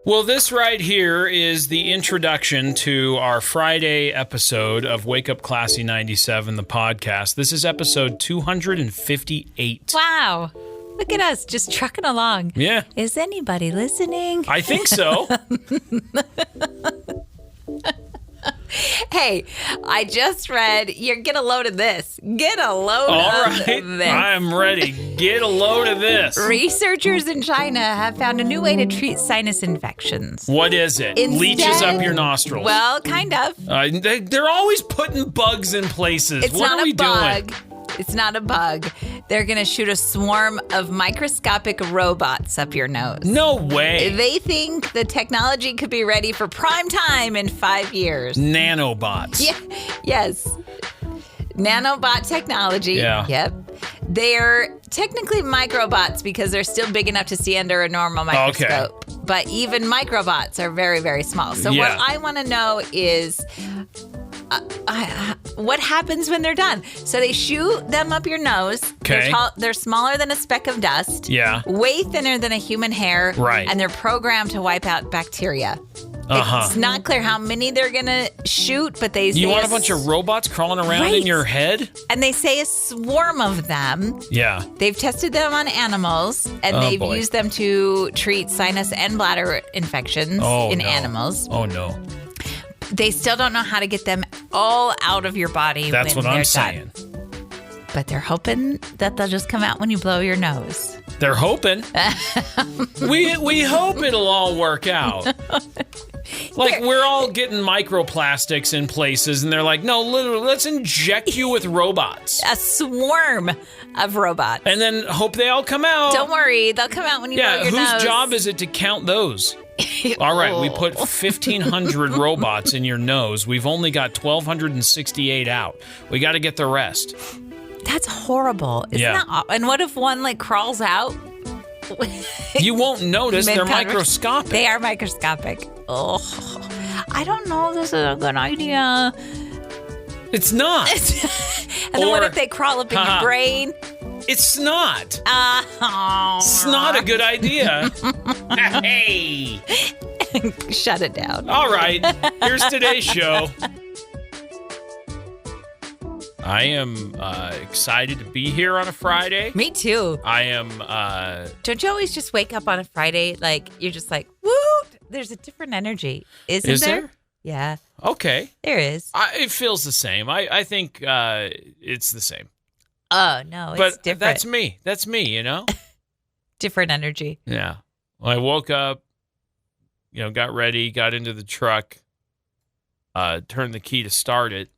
Well, this right here is the introduction to our Friday episode of Wake Up Classy 97, the podcast. This is episode 258. Wow. Look at us just trucking along. Yeah. Is anybody listening? I think so. Hey, I just read, get a load of this. Get a load All of right. this. I'm ready. Get a load of this. Researchers in China have found a new way to treat sinus infections. What is it? Leeches up your nostrils. Well, kind of. They're always putting bugs in places. It's what not are we a bug. doing? It's not a bug. They're going to shoot a swarm of microscopic robots up your nose. No way. They think the technology could be ready for prime time in 5 years. Nanobots. Yeah. Yes. Nanobot technology. Yeah. Yep. They're technically microbots because they're still big enough to see under a normal microscope. Okay. But even microbots are very, very small. So Yeah. what I want to know is what happens when they're done. So they shoot them up your nose. Okay. They're smaller than a speck of dust. Yeah. Way thinner than a human hair. Right. And they're programmed to wipe out bacteria. Uh-huh. It's not clear how many they're going to shoot, but they say You want a bunch of robots crawling around in Right. your head? And they say a swarm of them. Yeah. They've tested them on animals, and Oh, they've boy. used them to treat sinus and bladder infections in no. animals. Oh, no. They still don't know how to get them all out of your body That's when what I'm they're saying. done. But they're hoping that they'll just come out when you blow your nose. They're hoping. we hope it'll all work out. Like, we're all getting microplastics in places, and they're like, no, literally, let's inject you with robots. A swarm of robots. And then hope they all come out. Don't worry, they'll come out when you blow Yeah, your nose. whose job is it to count those? All right, we put 1,500 robots in your nose. We've only got 1,268 out. We got to get the rest. That's horrible. Isn't Yeah. that and what if one crawls out? You won't notice. They're Mid-conversation. microscopic. They are microscopic. Oh, I don't know if this is a good idea. It's not. And then what Or- if they crawl up in your Haha. brain? It's not. Oh. It's not a good idea. Hey. Shut it down. All right. Here's today's show. I am excited to be here on a Friday. Me too. I am. Don't you always just wake up on a Friday like you're just like, woo? There's a different energy. Isn't Is there? there? Yeah, Okay. there is. It feels the same. I think it's the same. Oh, no, it's But different. that's me. That's me, you know? Different energy. Yeah. Well, I woke up, got ready, got into the truck, turned the key to start it,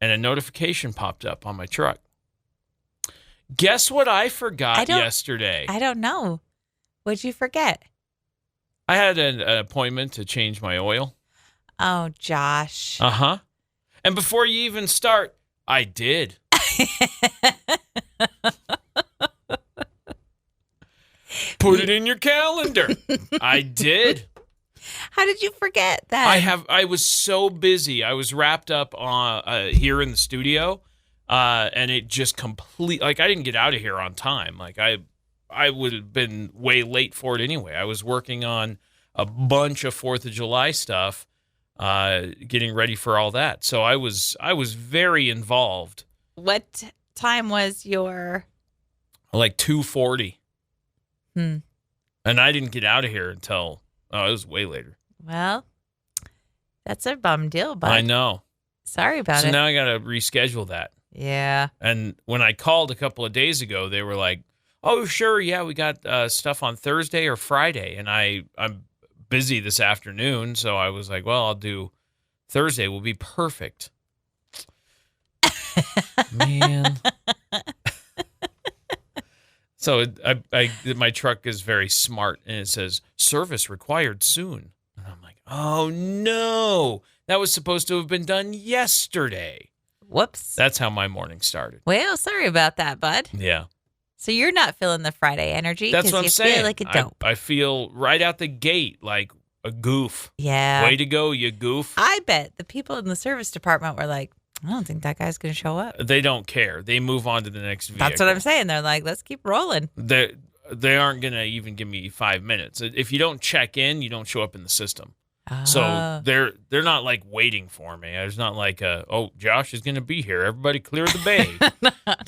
and a notification popped up on my truck. Guess what I forgot yesterday? I don't know. What'd you forget? I had an appointment to change my oil. Oh, Josh. Uh-huh. And before you even start, I did. Put it in your calendar. I did. How did you forget that? I was so busy. I was wrapped up here in the studio, and it just I didn't get out of here on time. Like I would have been way late for it anyway. I was working on a bunch of 4th of July stuff, getting ready for all that. So I was very involved. What time was your... Like 2:40. Hmm. And I didn't get out of here until it was way later. Well, that's a bum deal, bud. I know. Sorry about So it. now I got to reschedule that. Yeah. And when I called a couple of days ago, they were like, "Oh, sure, yeah, we got stuff on Thursday or Friday." And I'm busy this afternoon, so I was like, "Well, I'll do Thursday. Will be perfect." Man. So my truck is very smart, and it says service required soon. And I'm like, oh no, that was supposed to have been done yesterday. Whoops. That's how my morning started. Well, sorry about that, bud. Yeah. So you're not feeling the Friday energy That's because what I'm you saying. feel like a dope. I feel right out the gate like a goof. Yeah. Way to go, you goof. I bet the people in the service department were like, I don't think that guy's going to show up. They don't care. They move on to the next vehicle. That's what I'm saying. They're like, let's keep rolling. they aren't going to even give me 5 minutes. If you don't check in, you don't show up in the system. So they're not like waiting for me. It's not like, Josh is going to be here. Everybody clear the bay.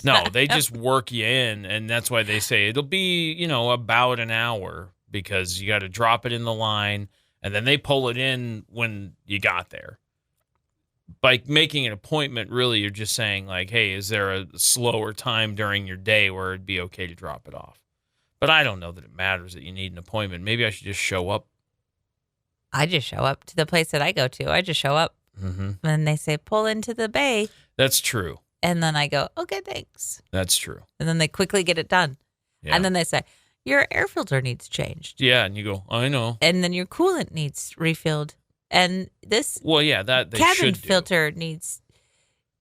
No, they just work you in, and that's why they say it'll be, about an hour because you got to drop it in the line, and then they pull it in when you got there. By making an appointment, really, you're just saying, like, hey, is there a slower time during your day where it'd be okay to drop it off? But I don't know that it matters that you need an appointment. Maybe I should just show up. I just show up to the place that I go to. I just show up. Mm-hmm. And they say, pull into the bay. That's true. And then I go, okay, thanks. That's true. And then they quickly get it done. Yeah. And then they say, your air filter needs changed. Yeah, and you go, I know. And then your coolant needs refilled. And this that they cabin filter needs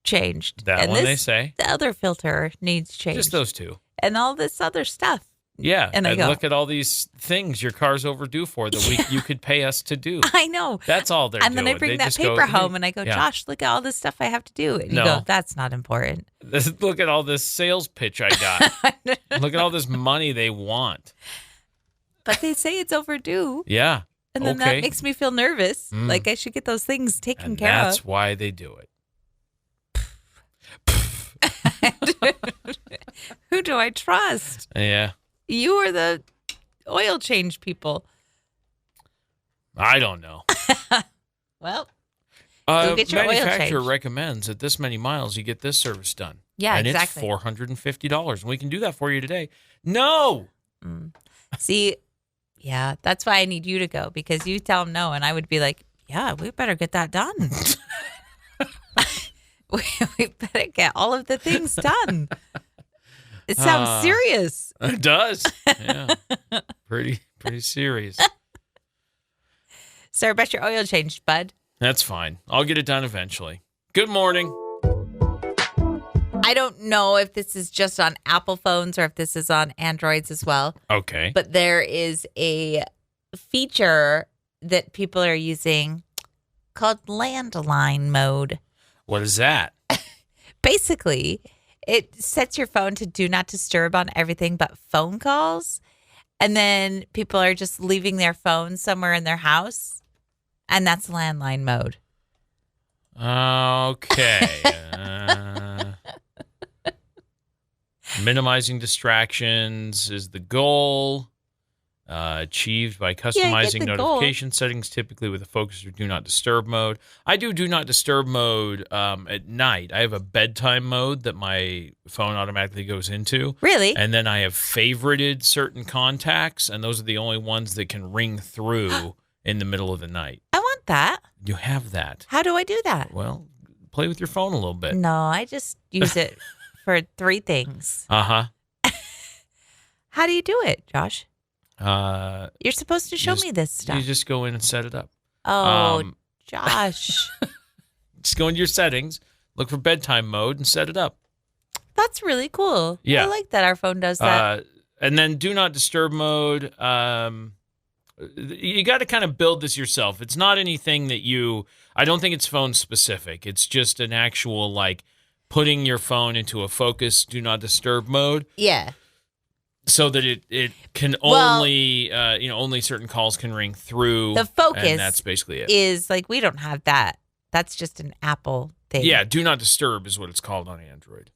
changed. That and one they say. The other filter needs changed. Just those two. And all this other stuff. Yeah, and I go, look at all these things your car's overdue for that you could pay us to do. I know. That's all they're doing. And then I bring that paper home and I go, Josh, look at all this stuff I have to do. And you go, that's not important. Look at all this sales pitch I got. Look at all this money they want. But they say it's overdue. Yeah. And then that makes me feel nervous. Like I should get those things taken care of. That's why they do it. Who do I trust? Yeah. You are the oil change people. I don't know. Well, go get your manufacturer oil change. recommends at this many miles you get this service done. Yeah, and exactly. And it's $450, and we can do that for you today. No. See, yeah, that's why I need you to go, because you tell them no, and I would be like, yeah, we better get that done. we better get all of the things done. It sounds serious. It does. Yeah. Pretty serious. Sorry about your oil change, bud. That's fine. I'll get it done eventually. Good morning. I don't know if this is just on Apple phones or if this is on Androids as well. Okay. But there is a feature that people are using called landline mode. What is that? Basically, it sets your phone to do not disturb on everything but phone calls. And then people are just leaving their phone somewhere in their house. And that's landline mode. Okay. Minimizing distractions is the goal. Achieved by customizing notification settings, typically with a focus or do not disturb mode. I do not disturb mode at night. I have a bedtime mode that my phone automatically goes into. Really? And then I have favorited certain contacts, and those are the only ones that can ring through in the middle of the night. I want that. You have that. How do I do that? Well, play with your phone a little bit. No, I just use it for 3 things. Uh-huh. How do you do it, Josh? You're supposed to show me this stuff. You just go in and set it up. Oh, Josh. Just go into your settings, look for bedtime mode, and set it up. That's really cool. Yeah. I like that our phone does that. And then do not disturb mode. You got to kind of build this yourself. It's not anything that I don't think it's phone specific. It's just an actual, like, putting your phone into a focus, do not disturb mode. Yeah. So that it can only certain calls can ring through. The focus, and that's basically it. Is like, we don't have that. That's just an Apple thing. Yeah, do not disturb is what it's called on Android.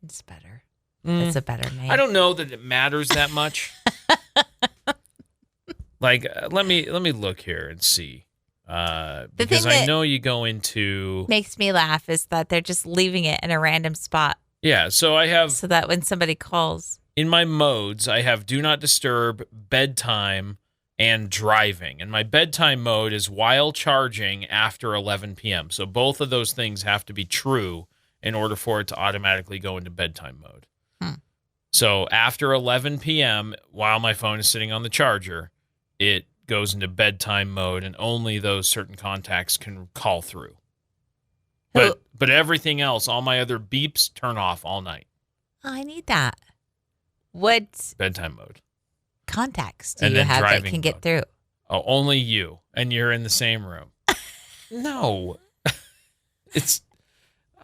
It's better. It's a better name. I don't know that it matters that much. Like, let me look here and see. Because I know you go into... makes me laugh is that they're just leaving it in a random spot. Yeah, so I have... so that when somebody calls... In my modes, I have do not disturb, bedtime, and driving. And my bedtime mode is while charging after 11 p.m. So both of those things have to be true in order for it to automatically go into bedtime mode. So after 11 p.m., while my phone is sitting on the charger, it goes into bedtime mode, and only those certain contacts can call through. But everything else, all my other beeps, turn off all night. I need that. What bedtime mode contacts do you have that can get through? Oh, only you, and you're in the same room. No,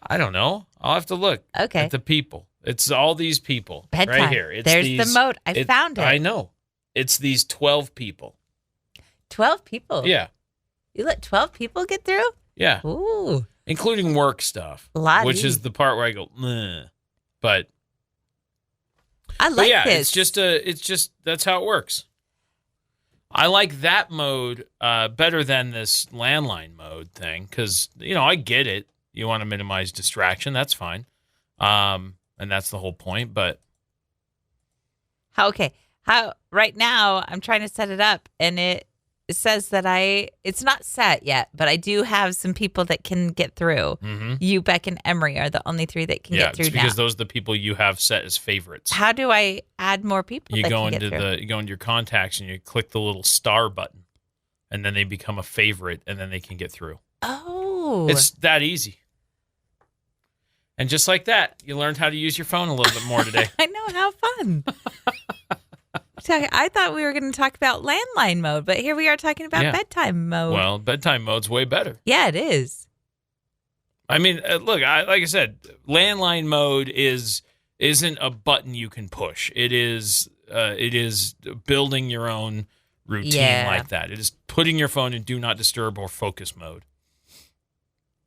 I don't know. I'll have to look at the people. It's all these people Bedtime. right here. It's There's the mode. I found it. I know. It's these 12 people. 12 people? Yeah. You let 12 people get through? Yeah. Ooh. Including work stuff. Which is the part where I go, meh. But I like this. It's just that's how it works. I like that mode better than this landline mode thing because, I get it. You want to minimize distraction. That's fine. And that's the whole point. But how right now I'm trying to set it up and it says that it's not set yet, but I do have some people that can get through. Mm-hmm. You, Beck, and Emery are the only 3 that can get through because now. those are the people you have set as favorites. How do I add more people? You go into your contacts and you click the little star button, and then they become a favorite, and then they can get through. Oh, it's that easy. And just like that, you learned how to use your phone a little bit more today. I know, how fun. I thought we were going to talk about landline mode, but here we are talking about bedtime mode. Well, bedtime mode's way better. Yeah, it is. I mean, look, like I said, landline mode isn't a button you can push. It is building your own routine like that. It is putting your phone in do not disturb or focus mode.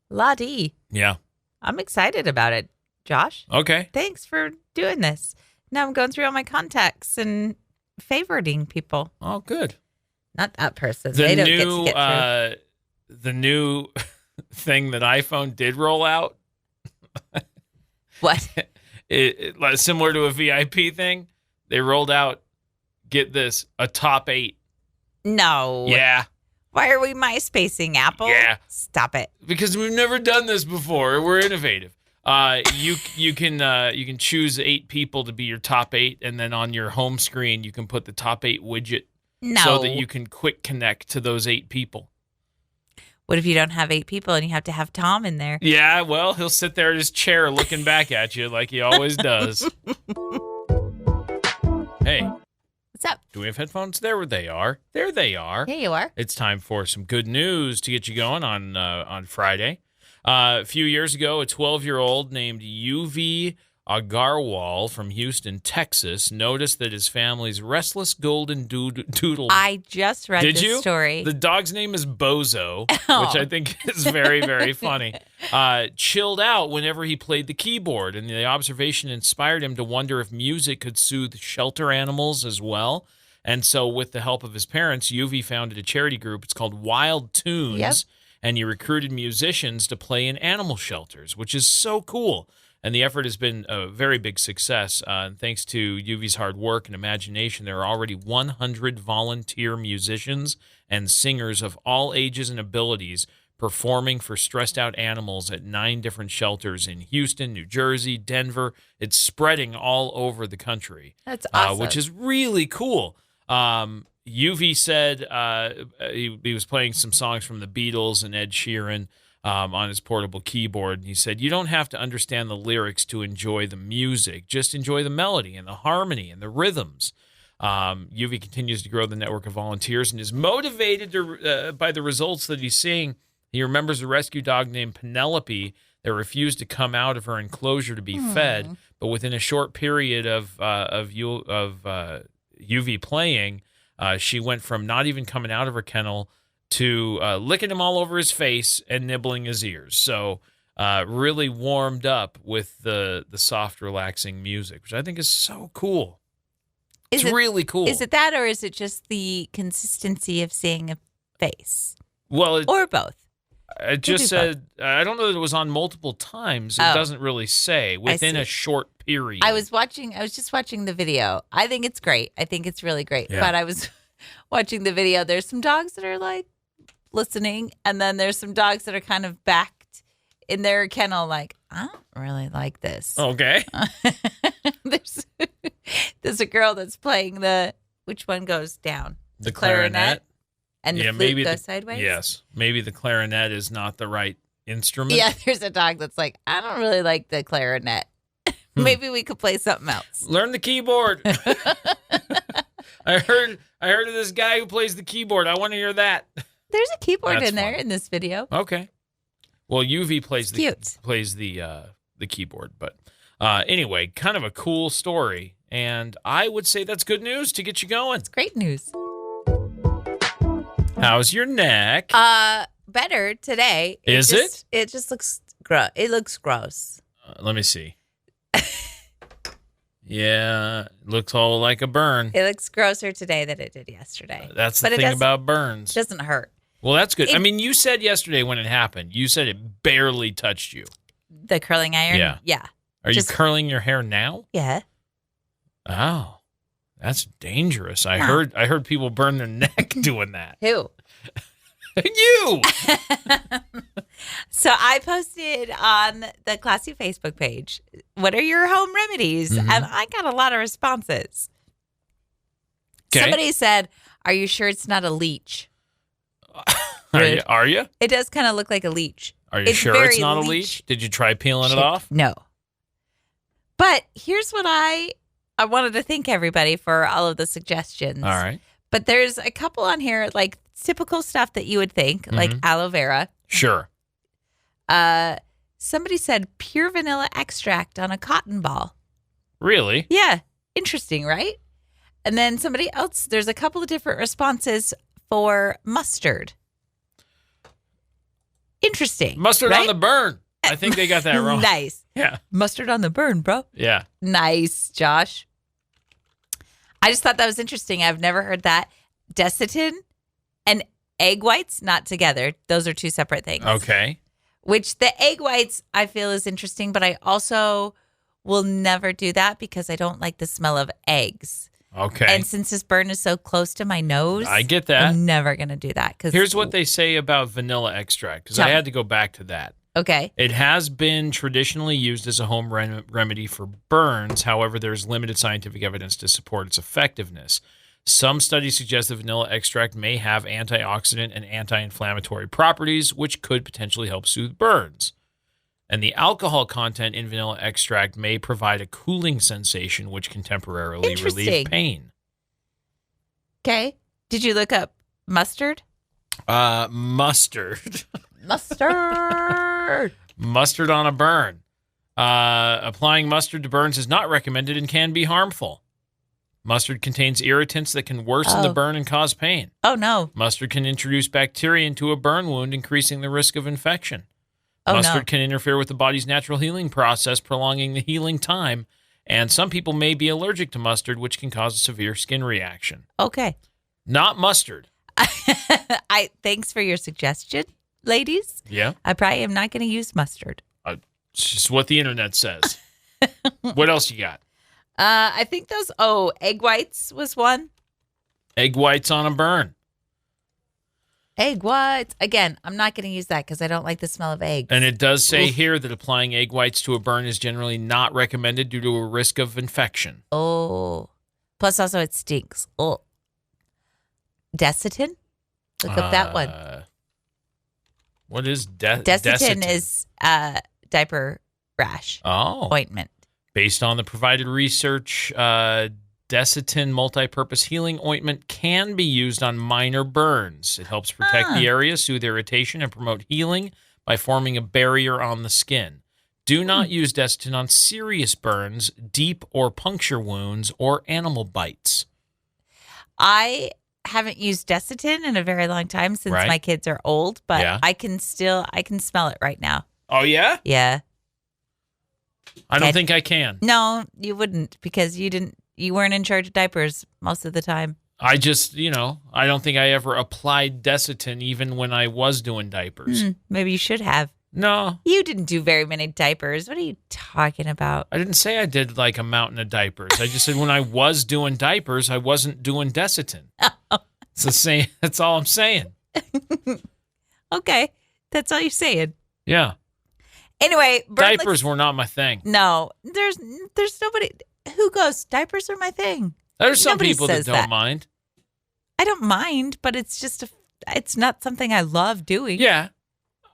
La-dee. Yeah. I'm excited about it, Josh. Okay. Thanks for doing this. Now I'm going through all my contacts and favoriting people. Oh, good. Not that person. They don't get to get through. The new thing that iPhone did roll out. What? It similar to a VIP thing. They rolled out, get this, a top 8. No. Yeah. Why are we MySpacing, Apple? Yeah. Stop it. Because we've never done this before. We're innovative. You can choose 8 people to be your top 8, and then on your home screen you can put the top 8 widget so that you can quick connect to those 8 people. What if you don't have 8 people and you have to have Tom in there? Yeah, well, he'll sit there in his chair looking back at you like he always does. Hey. What's up? Do we have headphones? There they are. There they are. Here you are. It's time for some good news to get you going on Friday. A few years ago, a 12-year-old named UV Agarwal from Houston, Texas, noticed that his family's restless golden doodle. I just read this story. The dog's name is Bozo, which I think is very, very funny. Chilled out whenever he played the keyboard, and the observation inspired him to wonder if music could soothe shelter animals as well. And so with the help of his parents, UV founded a charity group. It's called Wild Tunes. Yep. And he recruited musicians to play in animal shelters, which is so cool. And the effort has been a very big success. And thanks to UV's hard work and imagination, there are already 100 volunteer musicians and singers of all ages and abilities performing for stressed-out animals at 9 different shelters in Houston, New Jersey, Denver. It's spreading all over the country. That's awesome. Which is really cool. UV said he was playing some songs from the Beatles and Ed Sheeran on his portable keyboard. And he said, you don't have to understand the lyrics to enjoy the music. Just enjoy the melody and the harmony and the rhythms. UV continues to grow the network of volunteers and is motivated by the results that he's seeing. He remembers a rescue dog named Penelope that refused to come out of her enclosure to be fed. But within a short period of UV playing, she went from not even coming out of her kennel to licking him all over his face and nibbling his ears. So really warmed up with the soft, relaxing music, which I think is so cool. It's really cool. Is it that, or is it just the consistency of seeing a face? Well, or both? It just said, I don't know that it was on multiple times. It doesn't really say within a short period. I was just watching the video. I think it's great. I think it's really great. Yeah. But I was watching the video. There's some dogs that are like listening, and then there's some dogs that are kind of backed in their kennel like, I don't really like this. Okay. There's a girl that's playing which one goes down? The clarinet. And the flute goes sideways? Yes. Maybe the clarinet is not the right instrument. Yeah, there's a dog that's like, I don't really like the clarinet. Maybe we could play something else. Learn the keyboard. I heard of this guy who plays the keyboard. I want to hear that. There's a keyboard in there in this video. Okay. Well, UV plays the keyboard, but Anyway, kind of a cool story. And I would say that's good news to get you going. It's great news. How's your neck? Better today. Is it? It just looks gross. It looks gross. Let me see. Yeah, it looks all like a burn. It looks grosser today than it did yesterday. That's the thing about burns. It doesn't hurt. Well, that's good. I mean, you said yesterday when it happened, you said it barely touched you. The curling iron? Yeah. Are you curling your hair now? Yeah. Oh, that's dangerous. I heard people burn their neck doing that. Who? You. So I posted on the Classy Facebook page, what are your home remedies? Mm-hmm. And I got a lot of responses. Okay. Somebody said, are you sure it's not a leech? Are you? It does kind of look like a leech. Are you sure it's not a leech? Did you try peeling it off? No. But here's what I wanted to thank everybody for all of the suggestions. All right. But there's a couple on here, like typical stuff that you would think, like aloe vera. Sure. Somebody said pure vanilla extract on a cotton ball. Really? Yeah. Interesting, right? And then somebody else, there's a couple of different responses for mustard. Interesting. Mustard right? on the burn. I think they got that wrong. Nice. Yeah. Mustard on the burn, bro. Yeah. Nice, Josh. I just thought that was interesting. I've never heard that. Desitin and egg whites, not together. Those are two separate things. Okay. Which the egg whites I feel is interesting, but I also will never do that because I don't like the smell of eggs. Okay. And since this burn is so close to my nose, I get that. I'm never going to do that. Here's what they say about vanilla extract, because I had to go back to that. Okay. It has been traditionally used as a home remedy for burns. However, there's limited scientific evidence to support its effectiveness. Some studies suggest that vanilla extract may have antioxidant and anti-inflammatory properties, which could potentially help soothe burns. And the alcohol content in vanilla extract may provide a cooling sensation, which can temporarily relieve pain. Okay. Did you look up mustard? Mustard. Mustard. Mustard on a burn. Applying mustard to burns is not recommended and can be harmful. Mustard contains irritants that can worsen the burn and cause pain. Oh, no. Mustard can introduce bacteria into a burn wound, increasing the risk of infection. Mustard can interfere with the body's natural healing process, prolonging the healing time. And some people may be allergic to mustard, which can cause a severe skin reaction. Okay. Not mustard. Thanks for your suggestion, ladies. Yeah. I probably am not going to use mustard. It's just what the internet says. What else you got? I think those, egg whites was one. Egg whites on a burn. Egg whites. Again, I'm not going to use that because I don't like the smell of eggs. And it does say here that applying egg whites to a burn is generally not recommended due to a risk of infection. Oh. Plus also it stinks. Oh. Desitin? Look up that one. What is Desitin? Is diaper rash ointment. Based on the provided research, Desitin multi-purpose healing ointment can be used on minor burns. It helps protect the area, soothe irritation, and promote healing by forming a barrier on the skin. Do not use Desitin on serious burns, deep or puncture wounds, or animal bites. I haven't used Desitin in a very long time since my kids are old, but I can smell it right now. Oh, yeah? Yeah. I don't think I can. No, you wouldn't because you weren't in charge of diapers most of the time. I just, I don't think I ever applied Desitin even when I was doing diapers. Maybe you should have. No. You didn't do very many diapers. What are you talking about? I didn't say I did like a mountain of diapers. I just said when I was doing diapers, I wasn't doing Desitin. It's the same. That's all I'm saying. Okay. That's all you're saying. Yeah. Anyway, diapers were not my thing. No, there's nobody who goes, diapers are my thing. There's some people that don't mind. I don't mind, but it's just it's not something I love doing. Yeah.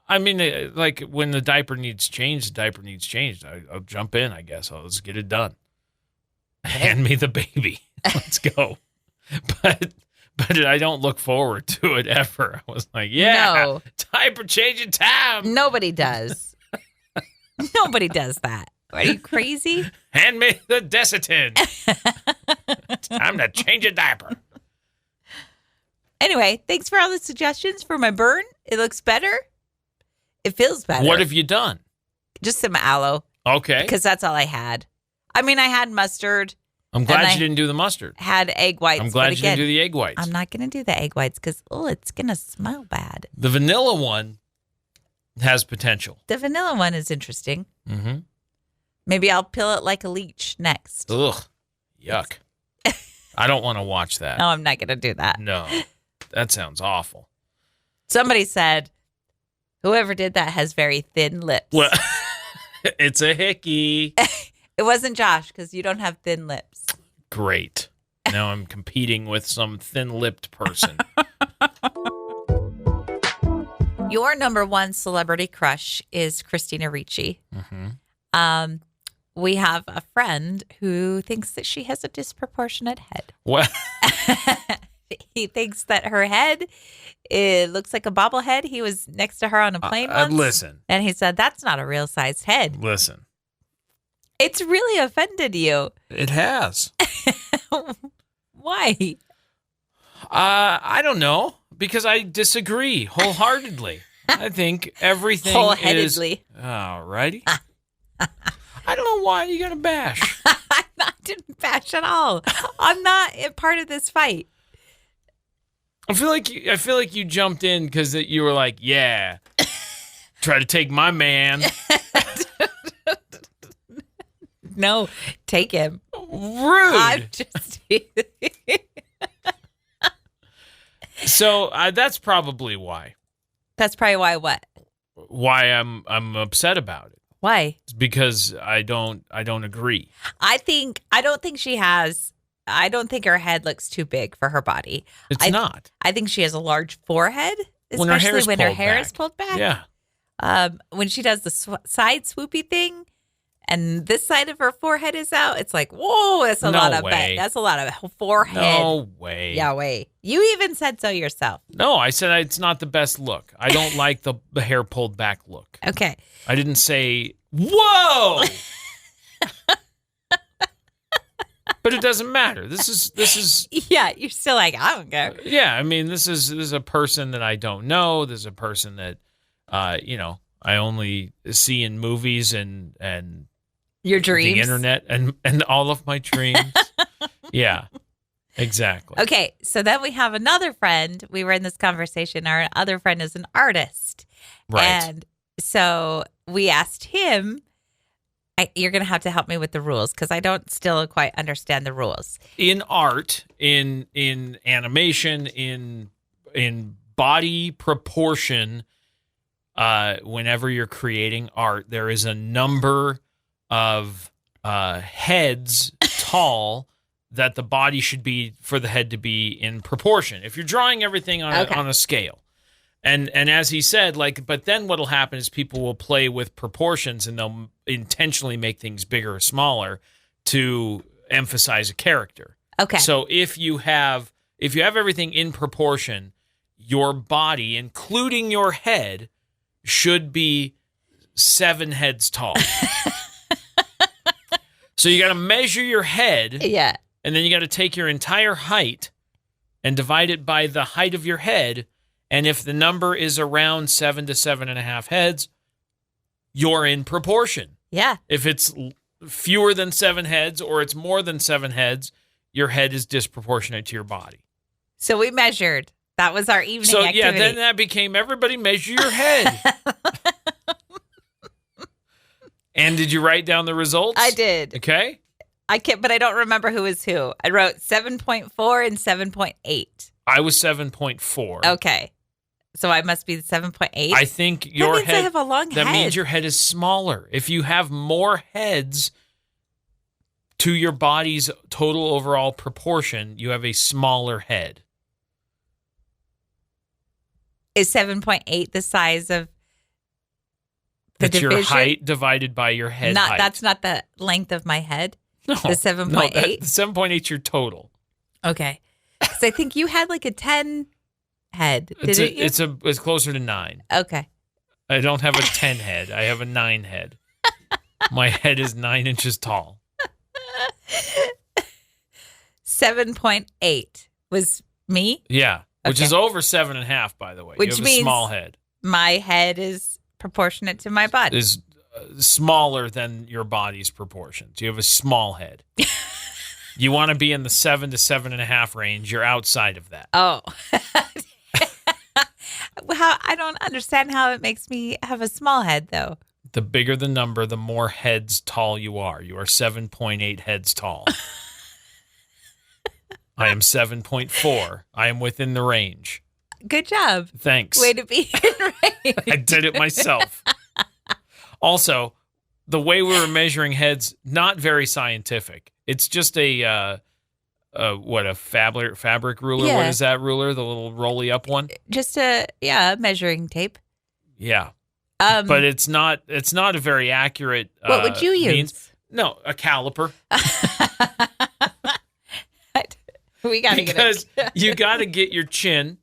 I mean, like when the diaper needs changed, I'll jump in, I guess. Let's get it done. Hand me the baby. Let's go. But I don't look forward to it ever. I was like, diaper changing time. Nobody does. Nobody does that. Are you crazy? Hand me the Desitin. Time to change a diaper. Anyway, thanks for all the suggestions for my burn. It looks better. It feels better. What have you done? Just some aloe. Okay. Because that's all I had. I mean, I had mustard. I'm glad you didn't do the mustard. Had egg whites. I'm glad you didn't do the egg whites. I'm not going to do the egg whites because, it's going to smell bad. The vanilla one has potential. The vanilla one is interesting. Mm-hmm. Maybe I'll peel it like a leech next. Ugh. Yuck. I don't want to watch that. No, I'm not going to do that. No. That sounds awful. Somebody said, whoever did that has very thin lips. Well, it's a hickey. It wasn't Josh because you don't have thin lips. Great. Now I'm competing with some thin-lipped person. Your number one celebrity crush is Christina Ricci. Mm-hmm. We have a friend who thinks that she has a disproportionate head. Well, He thinks that her head, it looks like a bobblehead. He was next to her on a plane once. listen. And he said, that's not a real sized head. Listen. It's really offended you. It has. Why? I don't know. Because I disagree wholeheartedly. I think everything Wholeheadedly. Alrighty. I don't know why you got to bash. I didn't bash at all. I'm not a part of this fight. I feel like you jumped in because you were like, yeah, try to take my man. No, take him. Rude. I'm just. So that's probably why. That's probably why. What? Why I'm upset about it. Why? It's because I don't agree. I don't think her head looks too big for her body. It's not. I think she has a large forehead, When her hair especially is when her hair pulled is pulled back. Yeah. When she does the side swoopy thing, and this side of her forehead is out, it's like, whoa, that's a lot of way. That's a lot of forehead. No way. Yeah, way. You even said so yourself. No, I said it's not the best look. I don't like the hair pulled back look. Okay. I didn't say, whoa. But it doesn't matter. This is. Yeah, you're still like, I don't care. Yeah, I mean, this is a person that I don't know. This is a person that, I only see in movies and your dreams, the internet, and all of my dreams. Yeah, exactly. Okay, so then we have another friend. We were in this conversation. Our other friend is an artist, Right. And so we asked him. You're going to have to help me with the rules because I don't still quite understand the rules. In art, in animation, in body proportion, whenever you're creating art, there is a number of heads tall that the body should be for the head to be in proportion. If you're drawing everything on a scale. And as he said, but then what'll happen is people will play with proportions and they'll intentionally make things bigger or smaller to emphasize a character. Okay. So if you have everything in proportion, your body, including your head, should be 7 heads tall. So you got to measure your head. Yeah. And then you got to take your entire height and divide it by the height of your head. And if the number is around 7 to 7.5 heads, you're in proportion. Yeah. If it's fewer than 7 heads or it's more than 7 heads, your head is disproportionate to your body. So we measured. That was our evening activity. Yeah, then that became everybody measure your head. And did you write down the results? I did. Okay. I can't, but I don't remember who was who. I wrote 7.4 and 7.8. I was 7.4. Okay. So I must be 7.8. I think your means head. I have a long that head. means your head is smaller. If you have more heads to your body's total overall proportion, you have a smaller head. Is 7.8 the size of the That's division? your height divided by your head height. That's not the length of my head? No. The 7.8? No, 7.8 is your total. Okay. Because I think you had like a 10 head. Didn't you? It's closer to 9. Okay. I don't have a 10 head. I have a 9 head. My head is 9 inches tall. 7.8 was me. Yeah, which Okay. is over 7.5, by the way. Which you have means a small head. My head is proportionate to my body. Is smaller than your body's proportions. You have a small head. You want to be in the 7 to 7.5 range. You're outside of that. Oh. I don't understand how it makes me have a small head, though. The bigger the number, the more heads tall you are. You are 7.8 heads tall. I am 7.4. I am within the range. Good job. Thanks. Way to be in range. I did it myself. Also, the way we were measuring heads, not very scientific. It's just a fabric ruler? Yeah. What is that ruler? The little rolly up one? Just measuring tape. Yeah. But it's not a very accurate What would you use? means. No, a caliper. We got to Because you got to get your chin.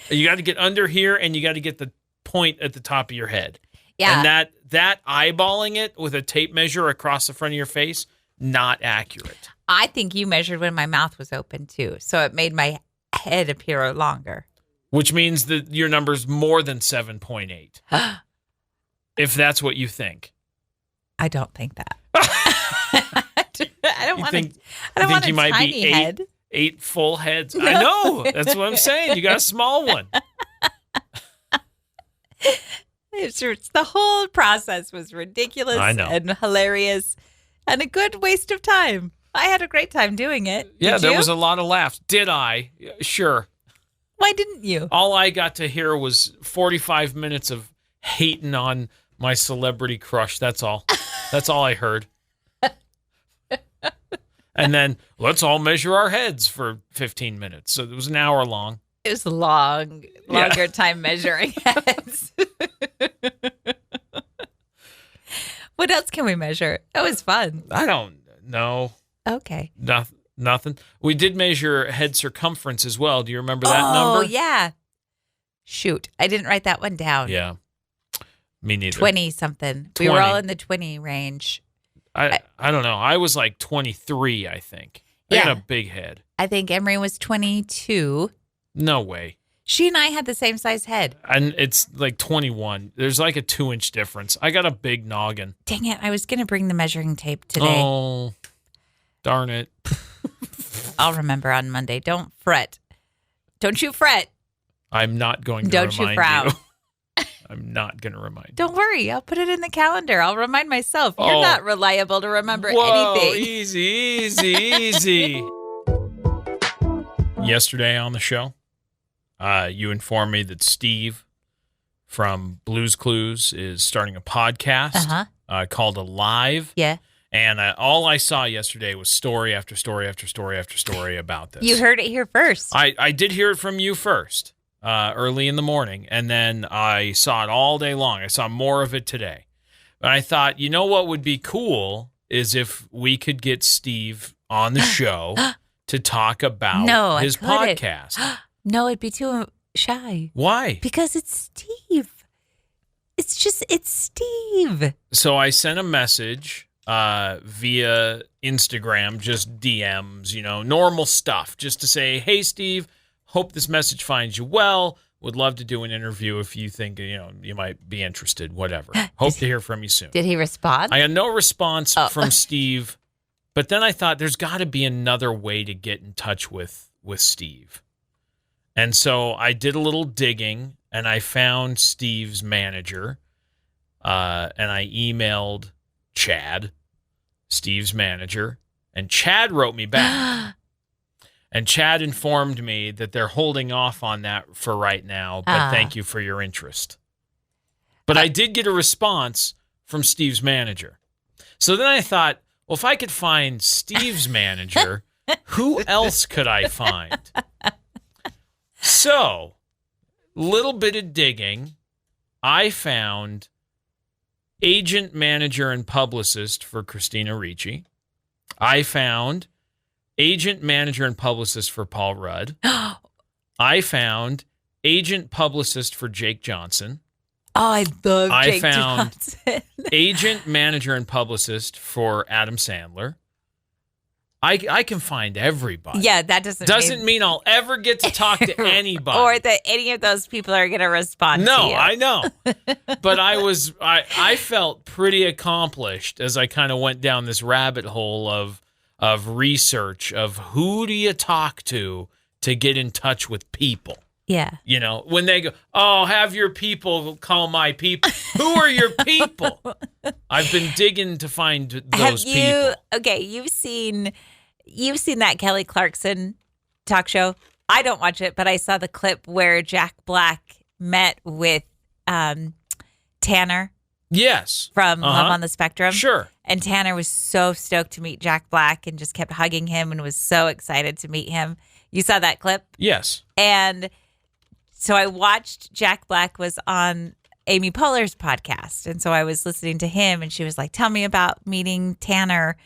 You got to get under here, and you got to get the point at the top of your head. Yeah. And that eyeballing it with a tape measure across the front of your face, not accurate. I think you measured when my mouth was open, too. So it made my head appear longer. Which means that your number's more than 7.8. If that's what you think. I don't think that. I don't want a might tiny be head. 8 full heads. No. I know. That's what I'm saying. You got a small one. It's the whole process was ridiculous I know. and hilarious and a good waste of time. I had a great time doing it. Yeah, Did there you? was a lot of laughs. Did I? Yeah, sure. Why didn't you? All I got to hear was 45 minutes of hating on my celebrity crush. That's all. That's all I heard. And then let's all measure our heads for 15 minutes. So it was an hour long. It was longer time measuring heads. What else can we measure? It was fun. I don't know. Okay. Nothing. We did measure head circumference as well. Do you remember that number? Oh, yeah. Shoot. I didn't write that one down. Yeah. Me neither. 20 something. We were all in the 20 range. I don't know. I was like 23, I think. I Yeah. got a big head. I think Emery was 22. No way. She and I had the same size head. And it's like 21. There's like a 2-inch difference. I got a big noggin. Dang it. I was going to bring the measuring tape today. Oh, darn it. I'll remember on Monday. Don't fret. Don't you fret. I'm not going to Don't you remind frown. you. I'm not going to remind you. Don't worry. I'll put it in the calendar. I'll remind myself. You're Oh. not reliable to remember Whoa, anything. easy. Yesterday on the show, you informed me that Steve from Blues Clues is starting a podcast called Alive. Yeah. And all I saw yesterday was story after story after story after story about this. You heard it here first. I did hear it from you first, early in the morning, and then I saw it all day long. I saw more of it today. But I thought, you know what would be cool is if we could get Steve on the show to talk about his podcast. No, it'd be too shy. Why? Because it's Steve. It's Steve. So I sent a message via Instagram, just DMs, normal stuff, just to say, hey, Steve, hope this message finds you well. Would love to do an interview if you think, you might be interested, whatever. Hope to hear from you soon. Did he respond? I got no response from Steve, but then I thought there's got to be another way to get in touch with Steve. And so I did a little digging, and I found Steve's manager, and I emailed Chad, Steve's manager, and Chad wrote me back. And Chad informed me that they're holding off on that for right now, but thank you for your interest. But I did get a response from Steve's manager. So then I thought, well, if I could find Steve's manager, who else could I find? So, little bit of digging, I found agent, manager, and publicist for Christina Ricci. I found agent, manager, and publicist for Paul Rudd. I found agent, publicist for Jake Johnson. Oh, I love I Jake found Johnson. agent, manager, and publicist for Adam Sandler. I can find everybody. Yeah, that doesn't mean I'll ever get to talk to anybody. or that any of those people are going to respond to you. No, I know. But I felt pretty accomplished as I kind of went down this rabbit hole of research of who do you talk to get in touch with people. Yeah. You know, when they go, oh, have your people call my people. Who are your people? I've been digging to find those people. Okay, you've seen that Kelly Clarkson talk show. I don't watch it, but I saw the clip where Jack Black met with Tanner. Yes. From Love on the Spectrum. Sure. And Tanner was so stoked to meet Jack Black and just kept hugging him and was so excited to meet him. You saw that clip? Yes. And so I watched Jack Black was on Amy Poehler's podcast. And so I was listening to him and she was like, tell me about meeting Tanner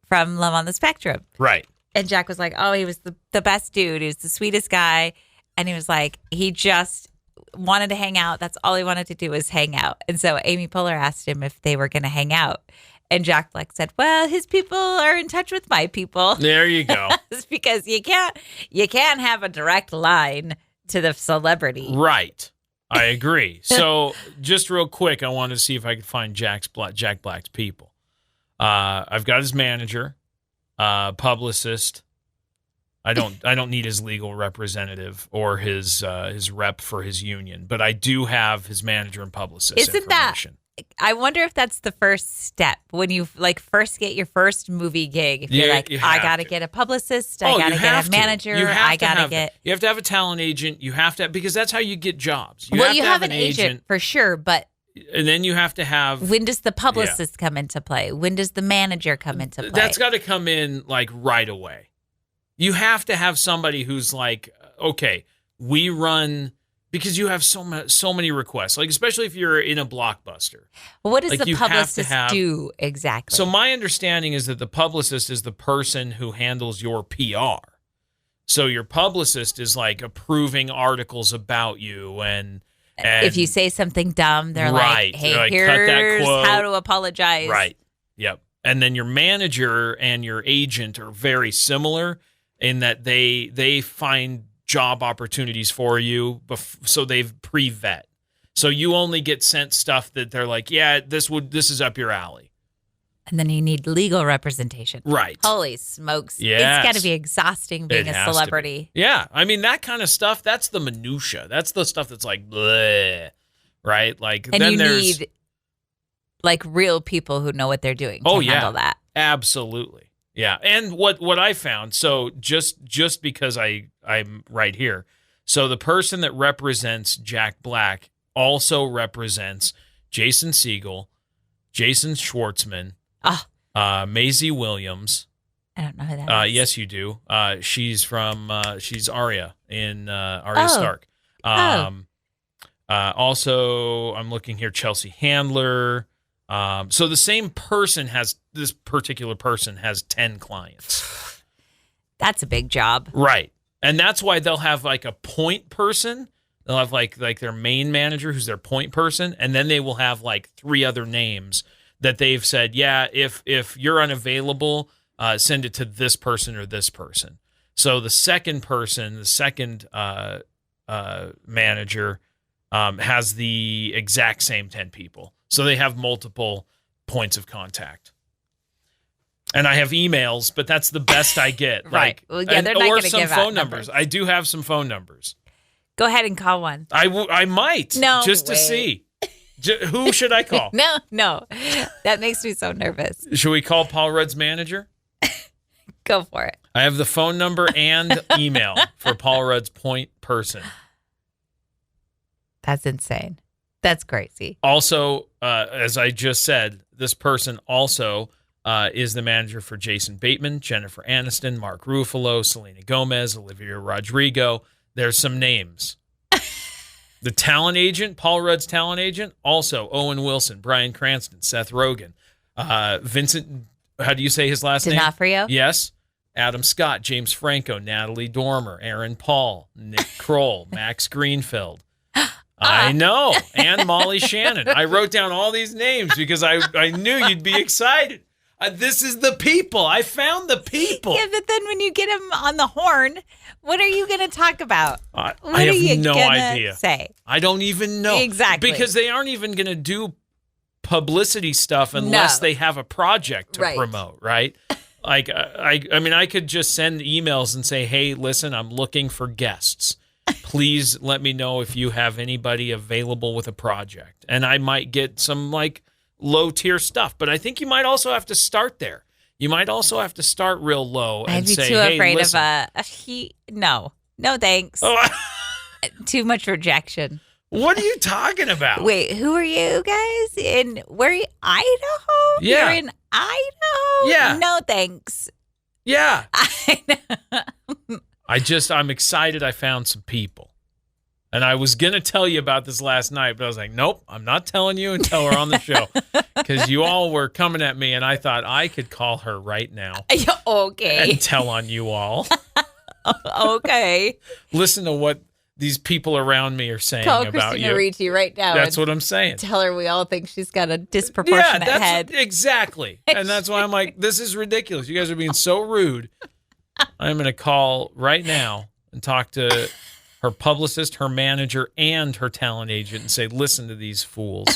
from Love on the Spectrum. Right. And Jack was like, oh, he was the best dude. He was the sweetest guy. And he was like, he just wanted to hang out. That's all he wanted to do was hang out. And so Amy Poehler asked him if they were going to hang out. And Jack Black said, well, his people are in touch with my people. There you go. It's because you can't have a direct line to the celebrity. Right. I agree. So just real quick, I wanted to see if I could find Jack Black's people. I've got his manager, publicist. I don't need his legal representative or his rep for his union, but I do have his manager and publicist information. I wonder if that's the first step when you first get your first movie gig. If you're I got to get a publicist, I got to get a manager, I got to get. You have to have a talent agent. You have to because that's how you get jobs. You have an agent for sure, but. And then you have to have. When does the publicist come into play? When does the manager come into play? That's got to come in right away. You have to have somebody who's like, okay, we run. Because you have so many requests, especially if you're in a blockbuster. Well, what does the publicist do exactly? So my understanding is that the publicist is the person who handles your PR. So your publicist is approving articles about you and if you say something dumb, they're like, hey, here's cut that quote. How to apologize. Right. Yep. And then your manager and your agent are very similar in that they find job opportunities for you, so they've pre-vet. So you only get sent stuff that they're like, yeah, this is up your alley. And then you need legal representation. Right. Holy smokes. Yes. It's got to be exhausting being a celebrity. Yeah. I mean, that kind of stuff, that's the minutia. That's the stuff that's bleh, right? And then you need real people who know what they're doing to handle that. Absolutely. Yeah, and what I found, so just because I'm right here, so the person that represents Jack Black also represents Jason Segel, Jason Schwartzman, Maisie Williams. I don't know who that is. Yes, you do. She's Arya in Arya Stark. Also, I'm looking here, Chelsea Handler. So the same person this particular person has 10 clients. That's a big job. Right. And that's why they'll have a point person. They'll have like their main manager who's their point person. And then they will have 3 other names that they've said, yeah, if you're unavailable, send it to this person or this person. So the second person, the second manager has the exact same 10 people. So they have multiple points of contact. And I have emails, but that's the best I get. Right. They're not going to give out phone numbers. I do have some phone numbers. Go ahead and call one. I might. No just way. To see. Who should I call? No. That makes me so nervous. Should we call Paul Rudd's manager? Go for it. I have the phone number and email for Paul Rudd's point person. That's insane. That's crazy. Also, as I just said, this person also is the manager for Jason Bateman, Jennifer Aniston, Mark Ruffalo, Selena Gomez, Olivia Rodrigo. There's some names. The talent agent, Paul Rudd's talent agent, also Owen Wilson, Bryan Cranston, Seth Rogen, Vincent, how do you say his last name? D'Onofrio? Yes. Adam Scott, James Franco, Natalie Dormer, Aaron Paul, Nick Kroll, Max Greenfield. I know. And Molly Shannon. I wrote down all these names because I knew you'd be excited. This is the people. I found the people. Yeah, but then when you get him on the horn, what are you going to talk about? I have no idea. Say? I don't even know. Exactly. Because they aren't even going to do publicity stuff unless they have a project to promote, right? Like, I mean, I could just send emails and say, hey, listen, I'm looking for guests. Please let me know if you have anybody available with a project. And I might get some, like, low-tier stuff. But I think you might also have to start there. You might also have to start real low and say, hey, I'd be too afraid listen. No, thanks. Oh, Too much rejection. what are you talking about? Wait, who are you guys? Where are you? Idaho? Yeah. You're in Idaho? Yeah. No, thanks. Yeah. I know. I'm excited I found some people. And I was going to tell you about this last night, but I was like, nope, I'm not telling you until we're on the show. Because you all were coming at me, and I thought I could call her right now. Okay. And tell on you all. Okay. Listen to what these people around me are saying Call about Christina you. Ricci right now. That's what I'm saying. Tell her we all think she's got a disproportionate head. Exactly. And that's why I'm like, this is ridiculous. You guys are being so rude. I'm going to call right now and talk to her publicist, her manager, and her talent agent and say, listen to these fools.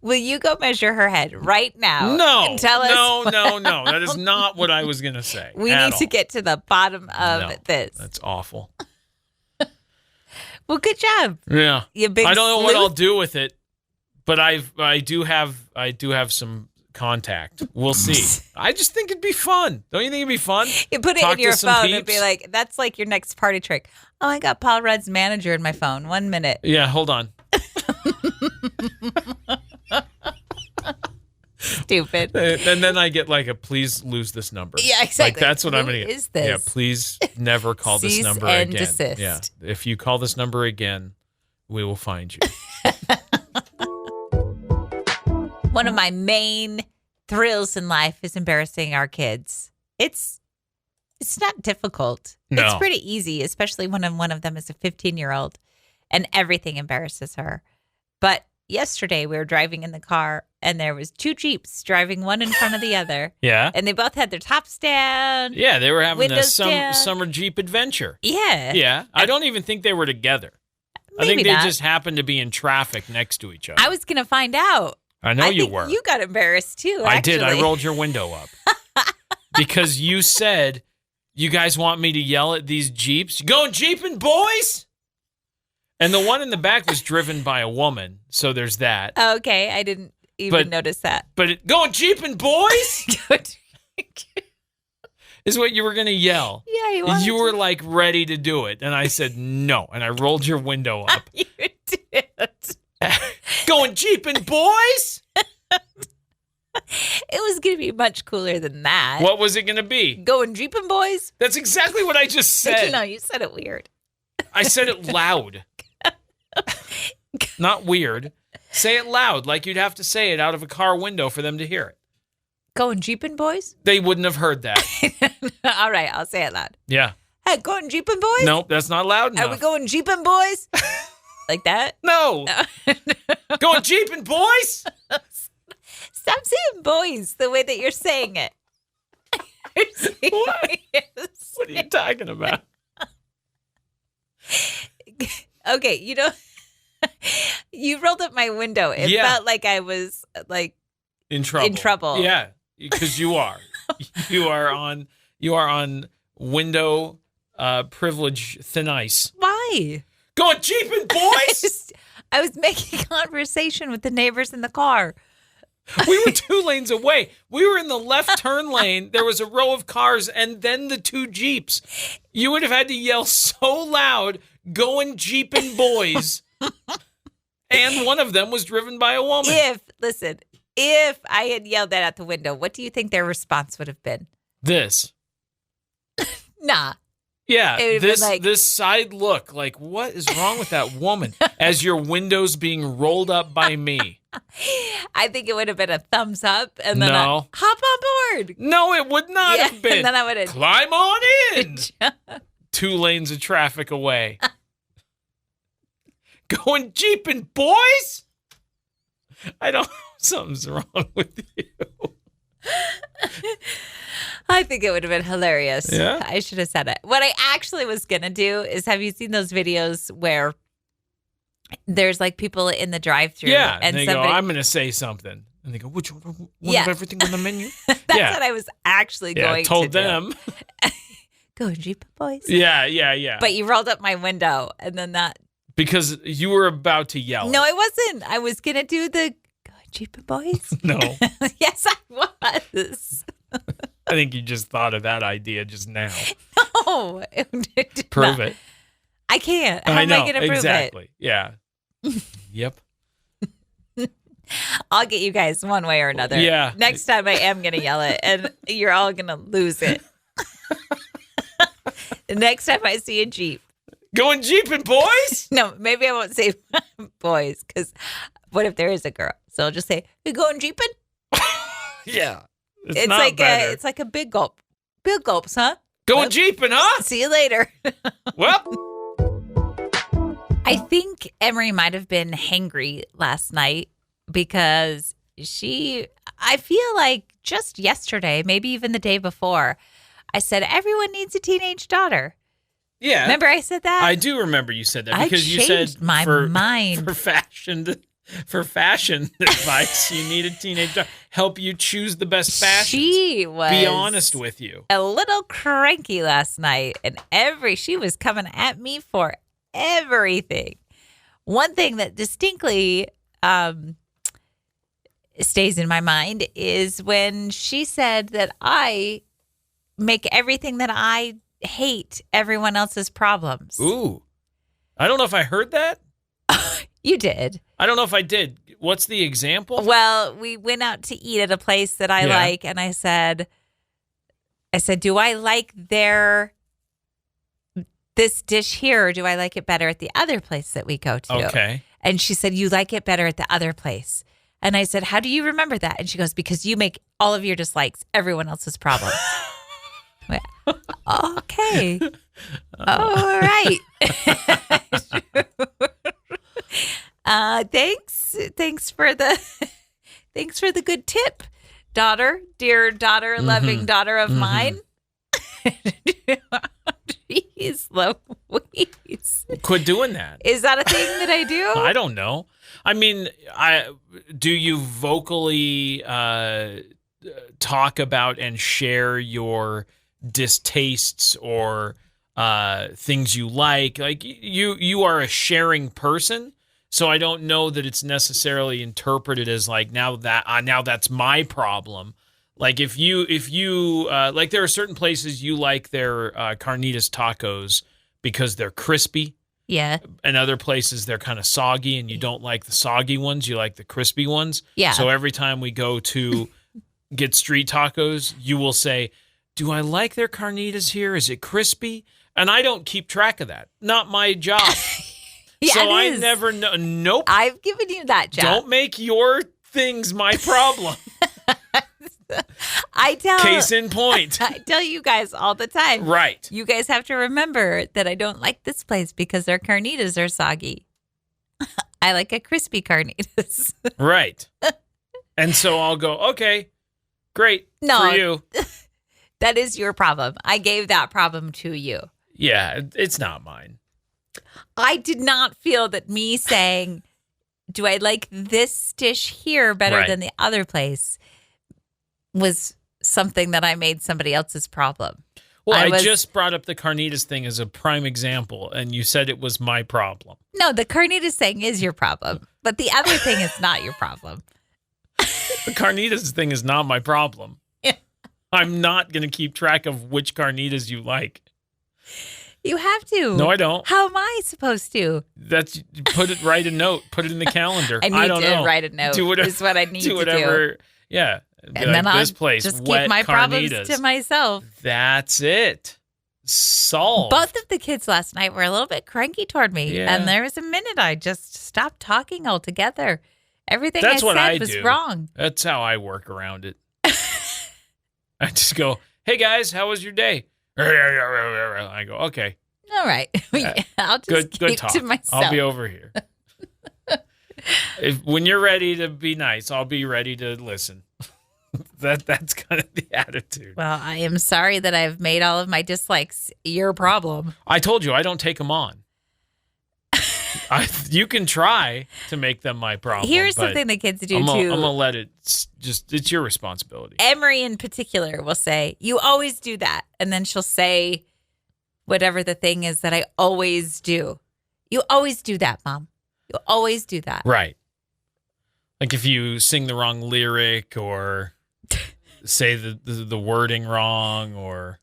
Will you go measure her head right now? No. And tell us No. That is not what I was going to say. We need to get to the bottom of this. That's awful. Well, good job. Yeah. You big I don't know what sleuth. I'll do with it, but I do have some contact. We'll see. I just think it'd be fun. Don't you think it'd be fun? You put it Talk in to your some phone peeps. and be like, that's like your next party trick. Oh, I got Paul Rudd's manager in my phone. 1 minute. Yeah, hold on. Stupid. And then I get like a please lose this number. Yeah, exactly. Like that's what I'm Who going to get. is this? Yeah, please never call this Cease number and again. desist. Yeah. If you call this number again, we will find you. One of my main thrills in life is embarrassing our kids. It's not difficult. No. It's pretty easy, especially when one of them is a 15-year-old and everything embarrasses her. But yesterday we were driving in the car and there was 2 Jeeps driving one in front of the other. Yeah. And they both had their tops down. Yeah, they were having a Windows down. summer Jeep adventure. Yeah. Yeah. I don't even think they were together. I Maybe think they not. just happened to be in traffic next to each other. I was going to find out. I know you think were. You got embarrassed too, I actually. did. I rolled your window up. Because you said, you guys want me to yell at these Jeeps? You going Jeepin', boys? And the one in the back was driven by a woman, so there's that. Okay, I didn't even notice that. But going Jeepin', boys? Is what you were going to yell. Yeah, you were like ready to do it. And I said no. And I rolled your window up. You did. Going Jeepin', boys? It was going to be much cooler than that. What was it going to be? Going Jeepin' boys? That's exactly what I just said. No, you said it weird. I said it loud. Not weird. Say it loud, like you'd have to say it out of a car window for them to hear it. Going Jeepin' boys? They wouldn't have heard that. All right, I'll say it loud. Yeah. Hey, going Jeepin' boys? Nope, that's not loud enough. Are we going Jeepin' boys? Like that? No. Going Jeepin', boys? Stop saying boys the way that you're saying it. What? What are you talking about? Okay, you rolled up my window. It felt like I was like in trouble. Yeah, because you are. you are on window privilege thin ice. Why? Going Jeepin', boys? I was making conversation with the neighbors in the car. We were 2 lanes away. We were in the left turn lane. There was a row of cars and then the 2 Jeeps. You would have had to yell so loud, going Jeepin' boys. And one of them was driven by a woman. If I had yelled that out the window, what do you think their response would have been? This. Nah. Yeah, It would've been like- this side look, like, what is wrong with that woman? As your window's being rolled up by me. I think it would have been a thumbs up and then No. hop on board. No, it would not Yeah, have been. and then I would have Climb on in. 2 lanes of traffic away. Going jeepin', boys? I don't know. Something's wrong with you. I think it would have been hilarious. Yeah? I should have said it. What I actually was going to do is, have you seen those videos where there's like people in the drive-thru? Yeah. And they somebody, go, I'm going to say something. And they go, which one Yeah. of everything on the menu? That's Yeah. what I was actually Yeah, I going told to do. them. Go and Jeep boys. Yeah. But you rolled up my window, and then that. Because you were about to yell. No, I wasn't. I was going to do the Go and Jeep boys. No. Yes, I was. I think you just thought of that idea just now. No. Prove it. I can't. How I am know. I going to prove exactly. Yeah. Yep. it? I'll get you guys one way or another. Yeah. Next time I am going to yell it, and you're all going to lose it. The next time I see a Jeep. Going jeeping, boys? No, maybe I won't say boys, because what if there is a girl? So I'll just say, "You going jeeping?" Yeah. It's not like better. it's like a big gulp. Big gulps, huh? Going jeeping, huh? See you later. Well, I think Emery might have been hangry last night because I feel like just yesterday, maybe even the day before, I said, everyone needs a teenage daughter. yeah. Remember I said that? I do remember you said that I because you changed said my mind. for fashion advice, you need a teenage daughter. Help you choose the best fashion. She was Be honest with you. a little cranky last night, and she was coming at me for everything. One thing that distinctly stays in my mind is when she said that I make everything that I hate everyone else's problems. Ooh. I don't know if I heard that. You did. I don't know if I did. What's the example? Well, we went out to eat at a place that I Yeah. like, and I said, do I like this dish here, or do I like it better at the other place that we go to? Okay. And she said, you like it better at the other place. And I said, how do you remember that? And she goes, because you make all of your dislikes everyone else's problem. I went, okay. All right. Thanks for the good tip, dear daughter, loving daughter of mine. Jeez Louise. Quit doing that. Is that a thing that I do? I don't know. I mean, do you vocally talk about and share your distastes or things you like? Like you are a sharing person, so I don't know that it's necessarily interpreted as like now that's my problem. Like if you like there are certain places you like their carnitas tacos because they're crispy. Yeah. And other places they're kind of soggy and you don't like the soggy ones, you like the crispy ones. Yeah. So every time we go to get street tacos, you will say, do I like their carnitas here? Is it crispy? And I don't keep track of that. Not my job. Yeah, so it I is. never know. Nope. I've given you that job. Don't make your things my problem. Case in point. I tell you guys all the time. Right. You guys have to remember that I don't like this place because their carnitas are soggy. I like a crispy carnitas. Right. And so I'll go, okay, great No. for you. That is your problem. I gave that problem to you. Yeah, it's not mine. I did not feel that me saying, do I like this dish here better Right. than the other place was something that I made somebody else's problem. Well, I was- just brought up the carnitas thing as a prime example, and you said it was my problem. No, the carnitas thing is your problem, but the other thing is not your problem. The carnitas thing is not my problem. Yeah. I'm not going to keep track of which carnitas you like. You have to. No, I don't. How am I supposed to? Write a note. Put it in the calendar. I need don't to know. write a note. Do whatever, Is what I need do to whatever. Yeah. Be And then I'll this place, just wet keep my carnitas. problems to myself. That's it. Solved. Both of the kids last night were a little bit cranky toward me. Yeah. And there was a minute I just stopped talking altogether. Everything That's I what said I was do. wrong. That's how I work around it. I just go, hey guys, how was your day? I go, okay, All right. I'll just good keep talk. to myself. I'll be over here. When you're ready to be nice, I'll be ready to listen. That's kind of the attitude. Well, I am sorry that I've made all of my dislikes your problem. I told you I don't take them on. You can try to make them my problem. Here's something the kids do, too. I'm going to let it it's your responsibility. Emery in particular will say, you always do that. And then she'll say whatever the thing is that I always do. You always do that, Mom. You always do that. Right. Like if you sing the wrong lyric or say the wording wrong or...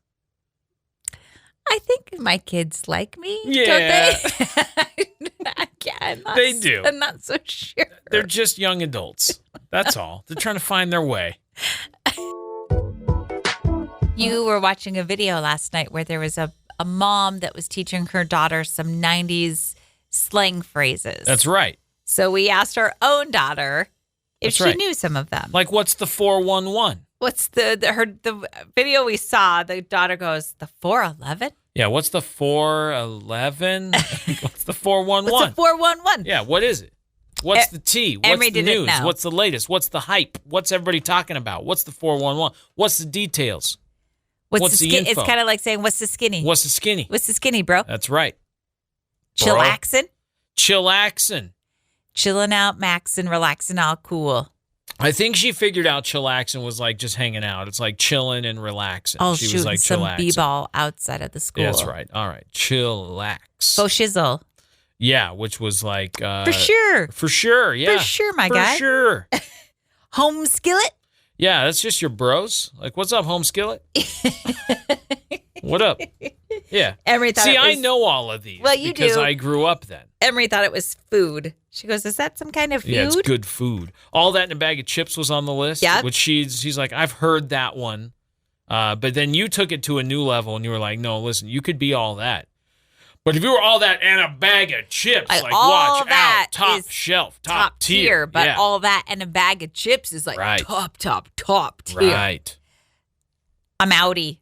I think my kids like me, yeah. don't they? They do. I'm not so sure. They're just young adults. That's all. They're trying to find their way. You were watching a video last night where there was a mom that was teaching her daughter some 90s slang phrases. That's right. So we asked our own daughter if she knew some of them. Like, what's the 411? What's the video we saw? The daughter goes, the 411? Yeah, what's the 411? What's the 411? What's the 411? Yeah, what is it? What's the T? What's Emery the didn't news? know. What's the latest? What's the hype? What's everybody talking about? What's the 411? What's the details? What's the info? It's kind of like saying, what's the skinny? What's the skinny? What's the skinny, bro? That's right. Chillaxin'? Chillaxin'. Chilling out, maxing, relaxing, all cool. I think she figured out chillaxin' was like just hanging out. It's like chilling and relaxing. Oh, she shooting was like some chillaxing. b-ball outside of the school. Yeah, that's right. All right. Chillax. Faux shizzle. Yeah, which was like... for sure. For sure, yeah. For sure, my guy. For sure. Home skillet? Yeah, that's just your bros. Like, what's up, home skillet? What up? Yeah. Emery thought I know all of these. Well, you because do. I grew up then. Emery thought it was food. She goes, is that some kind of food? Yeah, it's good food. All that in a bag of chips was on the list. Yep. Which she's like, I've heard that one. But then you took it to a new level and you were like, no, listen, you could be all that. But if you were all that and a bag of chips, like watch out, top shelf, top tier. But yeah. all that and a bag of chips is like top tier. Right. I'm outie.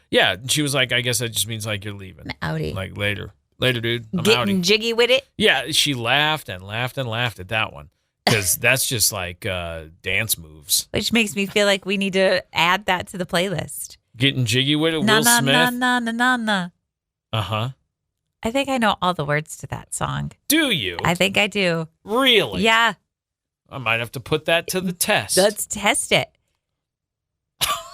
Yeah, and she was like, I guess that just means like you're leaving. I'm outie. Like later, dude. I'm Getting outie. jiggy with it. Yeah, she laughed and laughed and laughed at that one because that's just like dance moves. Which makes me feel like we need to add that to the playlist. Getting jiggy with it, na, Will na, Smith. Na, na, na, na, na. Uh-huh. I think I know all the words to that song. Do you? I think I do. Really? Yeah. I might have to put that to the test. Let's test it.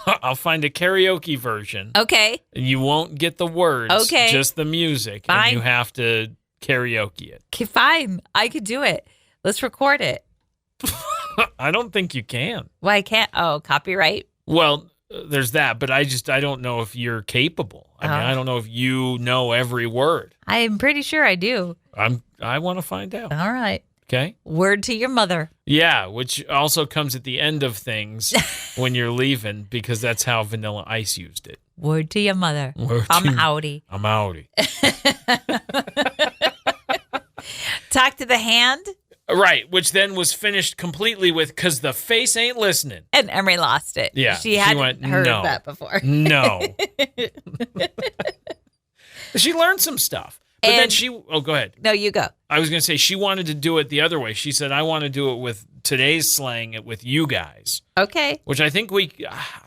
I'll find a karaoke version. Okay. And you won't get the words. Okay. Just the music. Fine. And you have to karaoke it. Okay, fine. I could do it. Let's record it. I don't think you can. Why can't? Oh, copyright. Well, there's that, but I don't know if you're capable. I mean, I don't know if you know every word. I'm pretty sure I do. I want to find out. All right. Okay. Word to your mother. Yeah, which also comes at the end of things when you're leaving because that's how Vanilla Ice used it. Word to your mother. I'm outie. I'm outie. Talk to the hand. Right, which then was finished completely with because the face ain't listening. And Emery lost it. Yeah. She hadn't heard that before. No. She learned some stuff. But then go ahead. No, you go. I was going to say she wanted to do it the other way. She said, I want to do it with today's slang, with you guys. Okay. Which I think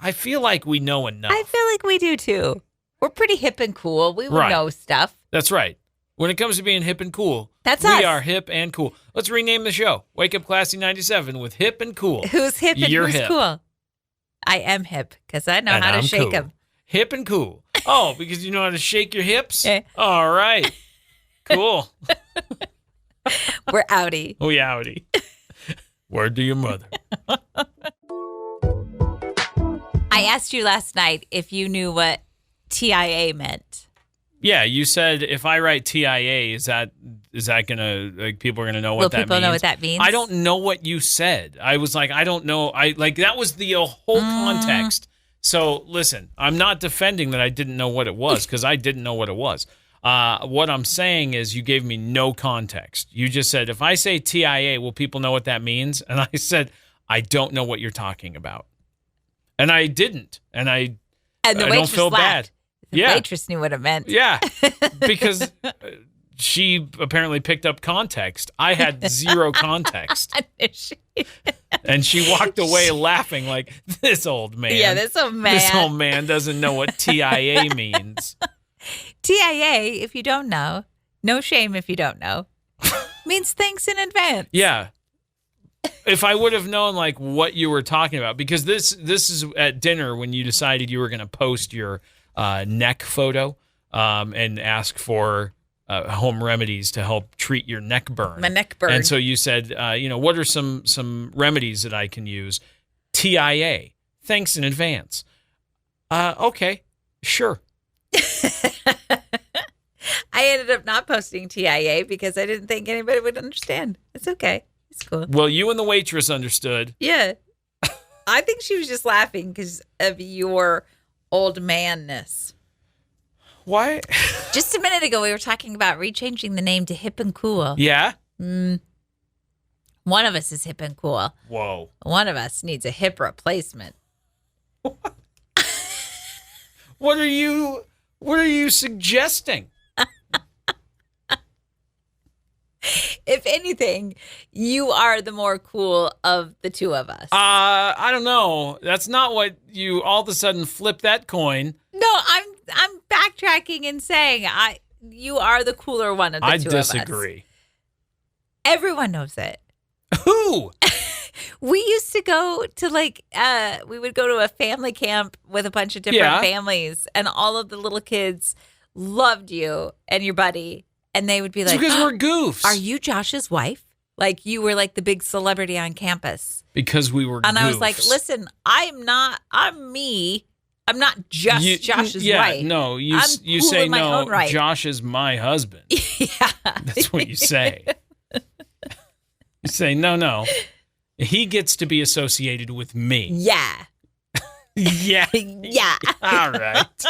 I feel like we know enough. I feel like we do too. We're pretty hip and cool. We would know stuff. That's right. When it comes to being hip and cool, we are hip and cool. Let's rename the show. Wake Up Classy 97 with Hip and Cool. Who's hip and You're who's hip. cool? I am hip because I know how to shake them. Hip and cool. Oh, because you know how to shake your hips? Yeah. All right. Cool. We're outie. We outie. Word to your mother. I asked you last night if you knew what T.I.A. meant. Yeah, you said if I write T.I.A., is that gonna people are gonna know what that means? Will people know what that means? I don't know what you said. I was like, I don't know. That was the whole context. So listen, I'm not defending that I didn't know what it was because I didn't know what it was. What I'm saying is you gave me no context. You just said, if I say T.I.A., will people know what that means? And I said, I don't know what you're talking about. And I didn't. And I don't feel bad. The waitress knew what it meant. Yeah, because she apparently picked up context. I had zero context. And she walked away laughing like, this old man. Yeah, this old man. This old man doesn't know what T.I.A. means. T.I.A., if you don't know, no shame if you don't know, means thanks in advance. Yeah. If I would have known like what you were talking about, because this is at dinner when you decided you were going to post your neck photo and ask for home remedies to help treat your neck burn. My neck burn. And so you said, what are some remedies that I can use? T.I.A. Thanks in advance. Okay, sure. I ended up not posting T.I.A. because I didn't think anybody would understand. It's okay. It's cool. Well, you and the waitress understood. Yeah. I think she was just laughing because of your old manness. Why? Just a minute ago, we were talking about rechanging the name to Hip and Cool. Yeah? One of us is hip and cool. Whoa. One of us needs a hip replacement. What are you suggesting? If anything, you are the more cool of the two of us. I don't know. That's not what you all of a sudden flip that coin. No, I'm backtracking and saying you are the cooler one of the two of us. I disagree. Everyone knows it. Who? We used to go to we would go to a family camp with a bunch of different families, and all of the little kids loved you and your buddy. And they would be like, because we're goofs. Are you Josh's wife? Like you were like the big celebrity on campus. Because we were and goofs. I was like, listen, I'm me. I'm not just Josh's wife. No, you cool say in my no, own right. Josh is my husband. Yeah. That's what you say. You say, no. He gets to be associated with me. Yeah. Yeah. Yeah. All right.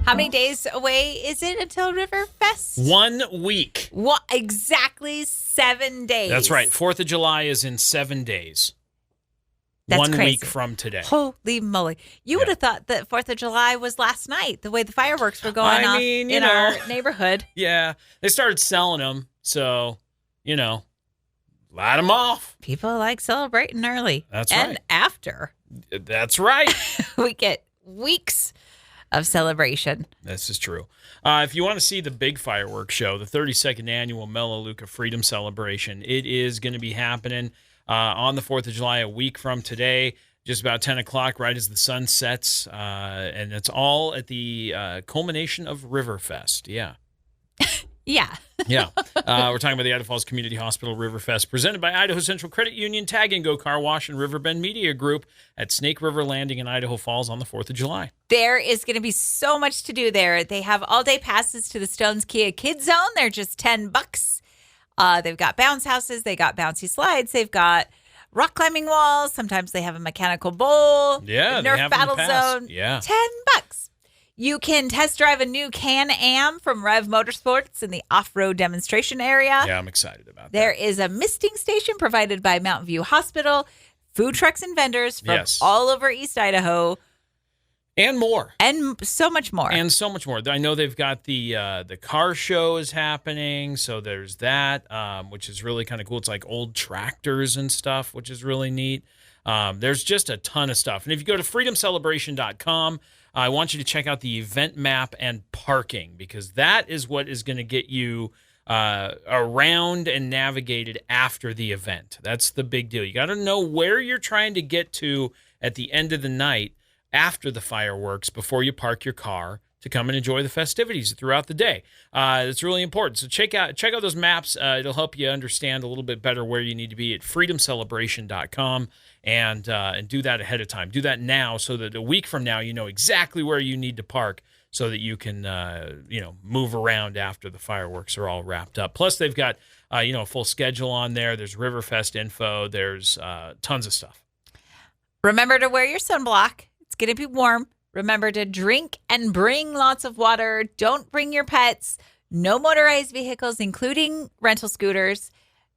How many days away is it until Riverfest? 1 week. What? Exactly 7 days. That's right. 4th of July is in 7 days. That's 1 crazy. week from today. Holy moly. You would have thought that 4th of July was last night, the way the fireworks were going off in our neighborhood. Yeah. They started selling them, so, light them off. People like celebrating early. That's and right. And after. That's right. We get weeks of celebration. This is true. If you want to see the big fireworks show, the 32nd annual Melaleuca Freedom Celebration, it is going to be happening on the 4th of July, a week from today, just about 10 o'clock, right as the sun sets. And it's all at the culmination of Riverfest. Yeah. Yeah. Yeah. We're talking about the Idaho Falls Community Hospital Riverfest, presented by Idaho Central Credit Union, Tag and Go Car Wash, and Riverbend Media Group at Snake River Landing in Idaho Falls on the 4th of July. There is going to be so much to do there. They have all-day passes to the Stones Kia Kids Zone. They're just $10. They've got bounce houses. They got bouncy slides. They've got rock climbing walls. Sometimes they have a mechanical bowl. Yeah, Nerf battle zone. Yeah. $10. You can test drive a new Can-Am from Rev Motorsports in the off-road demonstration area. Yeah, I'm excited about that. There is a misting station provided by Mountain View Hospital, food trucks and vendors from all over East Idaho. And more. And so much more. And so much more. I know they've got the car show is happening, so there's that, which is really kind of cool. It's like old tractors and stuff, which is really neat. There's just a ton of stuff. And if you go to freedomcelebration.com, I want you to check out the event map and parking, because that is what is going to get you around and navigated after the event. That's the big deal. You got to know where you're trying to get to at the end of the night after the fireworks before you park your car to come and enjoy the festivities throughout the day. It's really important. So check out those maps. It'll help you understand a little bit better where you need to be at freedomcelebration.com. And do that ahead of time. Do that now so that a week from now you know exactly where you need to park so that you can move around after the fireworks are all wrapped up. Plus they've got a full schedule on there. There's Riverfest info. There's tons of stuff. Remember to wear your sunblock. It's going to be warm. Remember to drink and bring lots of water. Don't bring your pets. No motorized vehicles, including rental scooters.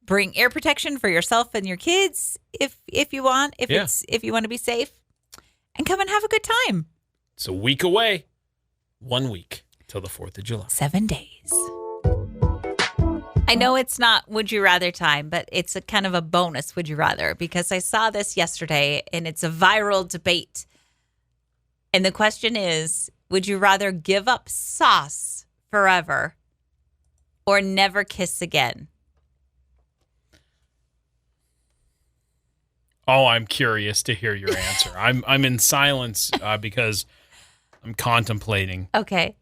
Bring ear protection for yourself and your kids if you want, if you want to be safe, and come and have a good time. It's a week away. 1 week. till the 4th of July. 7 days. I know it's not Would You Rather time, but it's a kind of a bonus Would You Rather, because I saw this yesterday and it's a viral debate. And the question is, would you rather give up sauce forever or never kiss again? Oh, I'm curious to hear your answer. I'm in silence because I'm contemplating. Okay.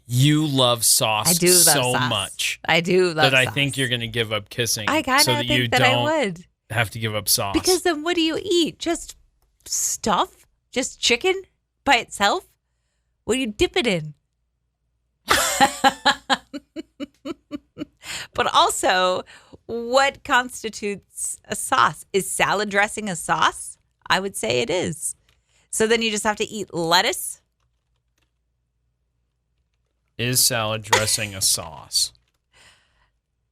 You love sauce I do love so sauce. much. I do love that I sauce. think you're going to give up kissing. I kind so of that think you that don't I would. have to give up sauce. Because then what do you eat? Just stuff? Just chicken by itself? What do you dip it in? But also, what constitutes a sauce? Is salad dressing a sauce? I would say it is. So then you just have to eat lettuce? Is salad dressing a sauce?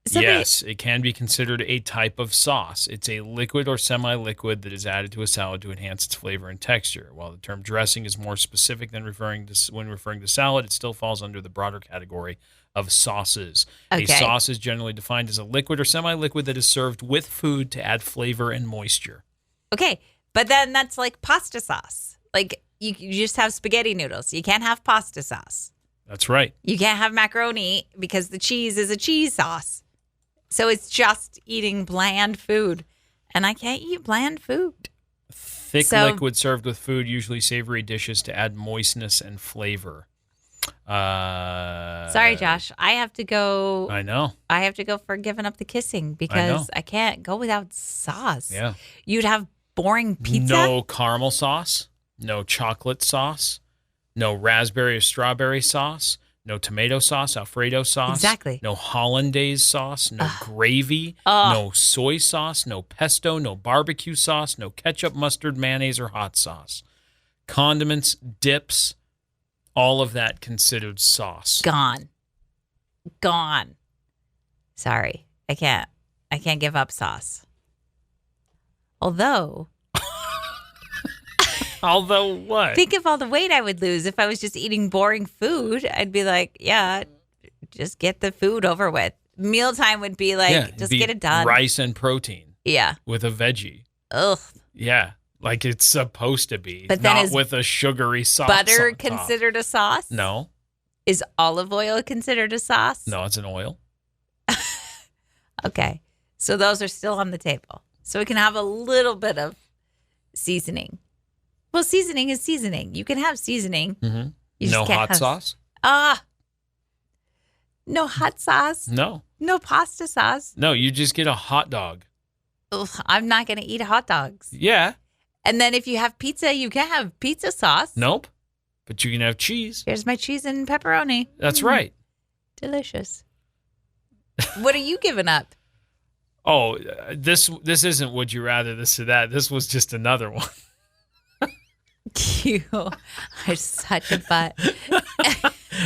Somebody- Yes, it can be considered a type of sauce. It's a liquid or semi-liquid that is added to a salad to enhance its flavor and texture. While the term dressing is more specific than when referring to salad, it still falls under the broader category of sauces. Okay. A sauce is generally defined as a liquid or semi-liquid that is served with food to add flavor and moisture. Okay, but then that's like pasta sauce. Like you just have spaghetti noodles. You can't have pasta sauce. That's right. You can't have macaroni because the cheese is a cheese sauce. So it's just eating bland food. And I can't eat bland food. Thick liquid served with food, usually savory dishes to add moistness and flavor. Sorry, Josh. I have to go. I know. I have to go for giving up the kissing because I can't go without sauce. Yeah. You'd have boring pizza? No caramel sauce. No chocolate sauce. No raspberry or strawberry sauce. No tomato sauce, Alfredo sauce. Exactly. No hollandaise sauce. No gravy. Ugh. No soy sauce. No pesto. No barbecue sauce. No ketchup, mustard, mayonnaise, or hot sauce. Condiments, dips, all of that considered sauce. Gone. Sorry. I can't give up sauce. Although what? think of all the weight I would lose if I was just eating boring food. I'd be like, yeah, just get the food over with. Mealtime would be like, just get it done. Rice and protein. Yeah. With a veggie. Ugh. Yeah. Like it's supposed to be. But then not is with a sugary sauce. Butter on top. considered a sauce? No. Is olive oil considered a sauce? No, it's an oil. Okay. So those are still on the table. So we can have a little bit of seasoning. Well, seasoning is seasoning. You can have seasoning. Mm-hmm. You just No can't hot have- sauce? No hot sauce. No. No pasta sauce. No, you just get a hot dog. Ugh, I'm not going to eat hot dogs. Yeah. And then if you have pizza, you can have pizza sauce. Nope. But you can have cheese. Here's my cheese and pepperoni. That's right. Delicious. What are you giving up? Oh, this isn't would you rather this or that. This was just another one. You are such a butt.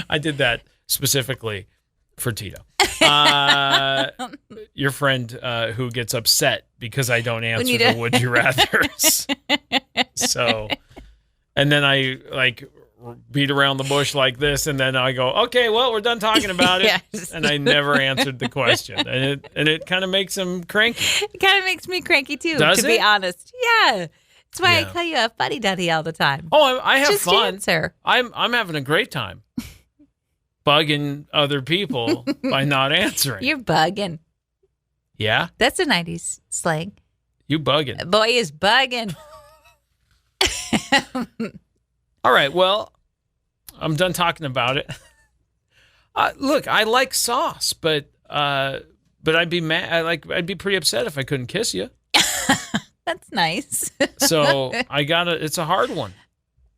I did that specifically for Tito. Your friend who gets upset because I don't answer the would you rathers. So, and then I like beat around the bush like this, and then I go, okay, well, we're done talking about it. Yes. And I never answered the question, and it kind of makes him cranky. It kind of makes me cranky too, Does to be it? honest. Yeah. That's why I Yeah. call you a fuddy duddy all the time. Oh, I have Just fun. answer. I'm having a great time bugging other people by not answering. You're bugging. Yeah, That's a 90s slang. you bugging. Boy is bugging. All right, well, I'm done talking about it. Look, I like sauce, but I'd be mad. I'd be pretty upset if I couldn't kiss you. That's nice. So it's a hard one.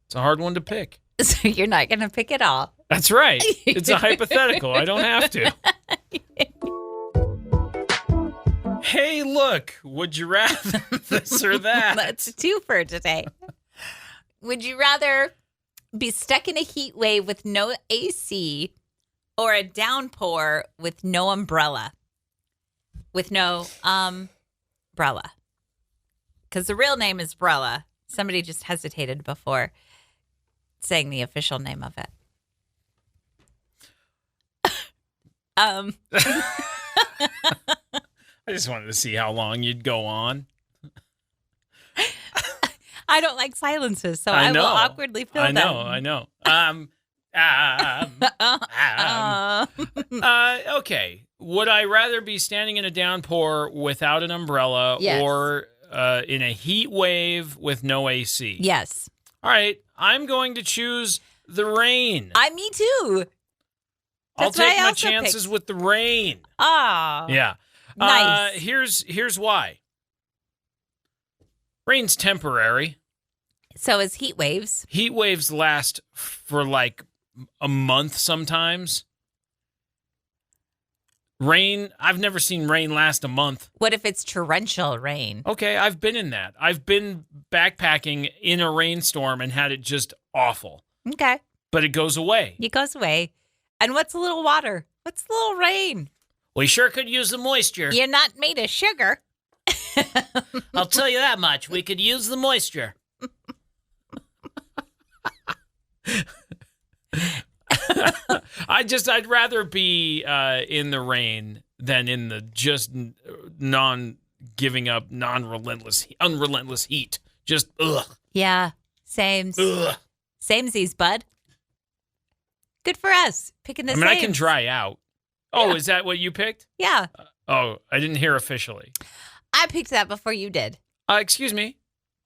It's a hard one to pick. So you're not going to pick it all. That's right. It's a hypothetical. I don't have to. Hey, look, would you rather this or that? That's a twofer today. Would you rather be stuck in a heat wave with no AC or a downpour with no umbrella? With no umbrella. Because the real name is Brella. Somebody just hesitated before saying the official name of it. I just wanted to see how long you'd go on. I don't like silences, so I will awkwardly fill them. I know. Okay. Would I rather be standing in a downpour without an umbrella or in a heat wave with no AC? Yes. All right. I'm going to choose the rain. Me too. I'll take my chances with the rain. Oh. Yeah. Nice. Here's why. Rain's temporary. So is heat waves. Heat waves last for like a month sometimes. Rain, I've never seen rain last a month. What if it's torrential rain? Okay, I've been in that. I've been backpacking in a rainstorm and had it just awful. Okay. But it goes away. It goes away. And what's a little water? What's a little rain? We sure could use the moisture. You're not made of sugar. I'll tell you that much. We could use the moisture. I'd rather be in the rain than in the just unrelentless heat. Just ugh. Yeah, same. Samesies, bud. Good for us picking the same. I can dry out. Oh, is that what you picked? Yeah. Oh, I didn't hear officially. I picked that before you did. Excuse me.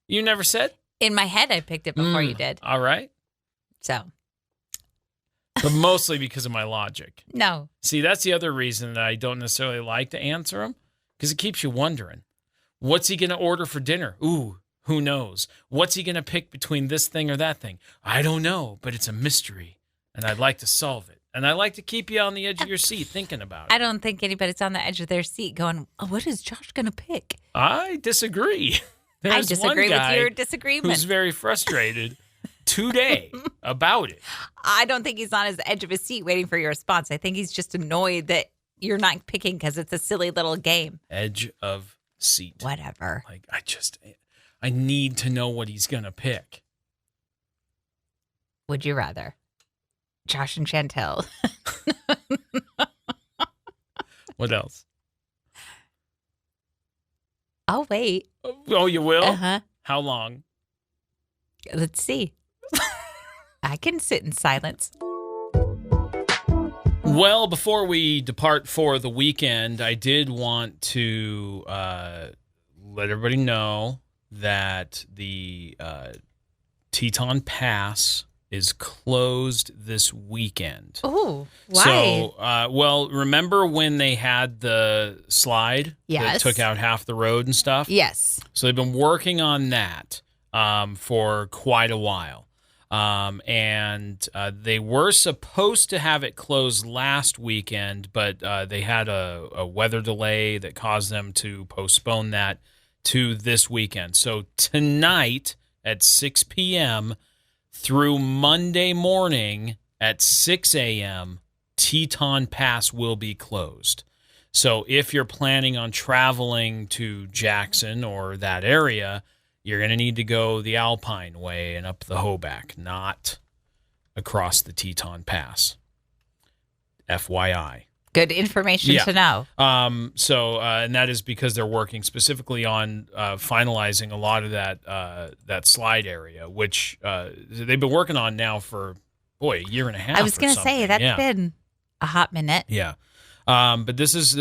You never said? In my head, I picked it before you did. All right. So. But mostly because of my logic. No. See, that's the other reason that I don't necessarily like to answer them, because it keeps you wondering. What's he going to order for dinner? Ooh, who knows? What's he going to pick between this thing or that thing? I don't know, but it's a mystery, and I'd like to solve it. And I like to keep you on the edge of your seat thinking about it. I don't think anybody's on the edge of their seat going, oh, what is Josh going to pick? I disagree. I disagree with your disagreement. Who's very frustrated today about it. I don't think he's on his edge of his seat waiting for your response. I think he's just annoyed that you're not picking because it's a silly little game. Edge of seat. Whatever. Like, I need to know what he's going to pick. Would you rather? Josh and Chantel. What else? I'll wait. Oh, you will? Uh-huh. How long? Let's see. I can sit in silence. Well, before we depart for the weekend, I did want to let everybody know that the Teton Pass is closed this weekend. Oh, why? So, well, remember when they had the slide that took out half the road and stuff? Yes. So they've been working on that for quite a while. And they were supposed to have it closed last weekend, but they had a weather delay that caused them to postpone that to this weekend. So tonight at 6 p.m., through Monday morning at 6 a.m., Teton Pass will be closed. So if you're planning on traveling to Jackson or that area, you're going to need to go the Alpine way and up the Hoback, not across the Teton Pass. FYI. Good information to know. And that is because they're working specifically on finalizing a lot of that slide area, which they've been working on now for, a year and a half. I was going to say, that's been a hot minute. Yeah. But this is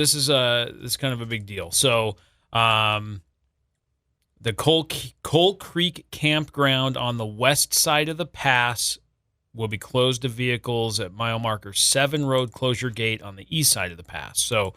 kind of a big deal. So the Coal Creek Campground on the west side of the pass will be closed to vehicles at mile marker 7 road closure gate on the east side of the pass. So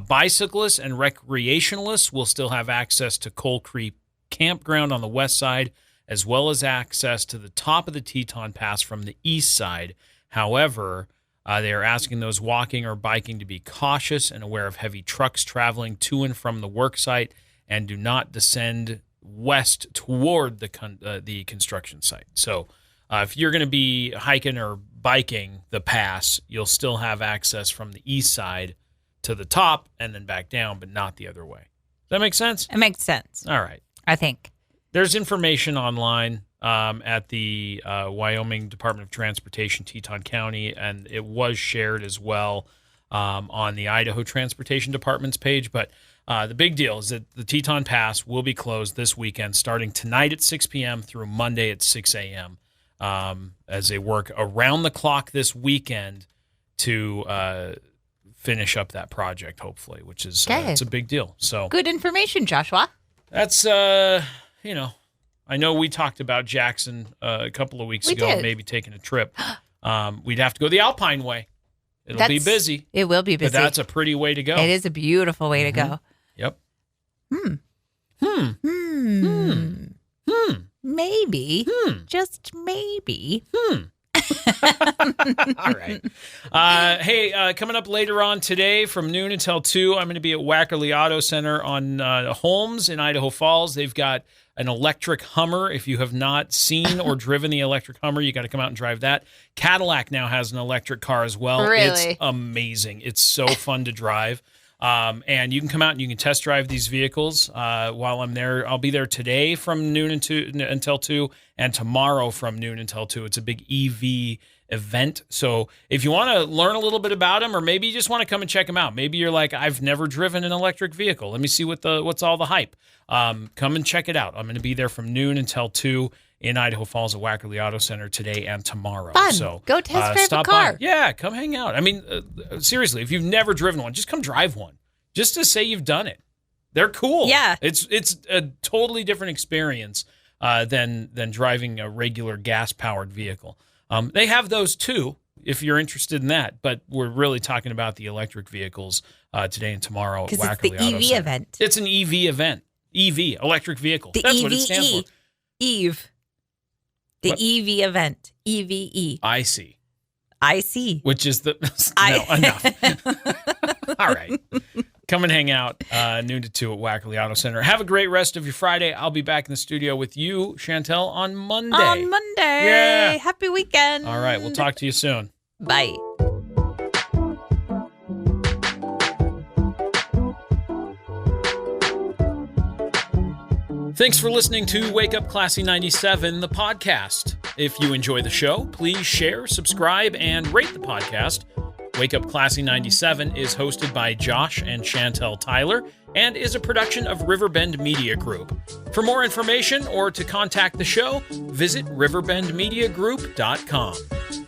bicyclists and recreationalists will still have access to Coal Creek Campground on the west side, as well as access to the top of the Teton Pass from the east side. However, they are asking those walking or biking to be cautious and aware of heavy trucks traveling to and from the work site, and do not descend west toward the construction site. So if you're going to be hiking or biking the pass, you'll still have access from the east side to the top and then back down, but not the other way. Does that make sense? It makes sense. All right. I think. There's information online at the Wyoming Department of Transportation, Teton County, and it was shared as well on the Idaho Transportation Department's page. But the big deal is that the Teton Pass will be closed this weekend, starting tonight at 6 p.m. through Monday at 6 a.m. As they work around the clock this weekend to finish up that project, hopefully, which is it's a big deal. So good information, Joshua. That's I know we talked about Jackson a couple of weeks ago, maybe taking a trip. We'd have to go the Alpine way. It'll be busy. It will be busy. But that's a pretty way to go. It is a beautiful way to go. Yep. Maybe. Just maybe. All right. Hey, coming up later on today from noon until 2, I'm going to be at Wackerly Auto Center on Holmes in Idaho Falls. They've got an electric Hummer. If you have not seen or driven the electric Hummer, you got to come out and drive that. Cadillac now has an electric car as well. Really? It's amazing. It's so fun to drive. And you can come out and you can test drive these vehicles while I'm there. I'll be there today from noon until 2 and tomorrow from noon until 2. It's a big EV event. So if you want to learn a little bit about them, or maybe you just want to come and check them out. Maybe you're like, I've never driven an electric vehicle. Let me see what's all the hype. Come and check it out. I'm going to be there from noon until 2 in Idaho Falls at Wackerly Auto Center today and tomorrow. Fun. So go test drive stop a car. By. Yeah, come hang out. I mean, seriously, if you've never driven one, just come drive one. Just to say you've done it. They're cool. Yeah. It's a totally different experience than driving a regular gas-powered vehicle. They have those too, if you're interested in that. But we're really talking about the electric vehicles today and tomorrow at Wackerly Auto Center. It's the EV event. It's an EV event. EV, electric vehicle. That's what it stands for. EVE. The What? EV event. EVE. I see. Which is the... No, enough. All right. Come and hang out noon to 2 at Wackerly Auto Center. Have a great rest of your Friday. I'll be back in the studio with you, Chantel, on Monday. Yeah. Happy weekend. All right. We'll talk to you soon. Bye. Thanks for listening to Wake Up Classy 97, the podcast. If you enjoy the show, please share, subscribe, and rate the podcast. Wake Up Classy 97 is hosted by Josh and Chantel Tyler and is a production of Riverbend Media Group. For more information or to contact the show, visit riverbendmediagroup.com.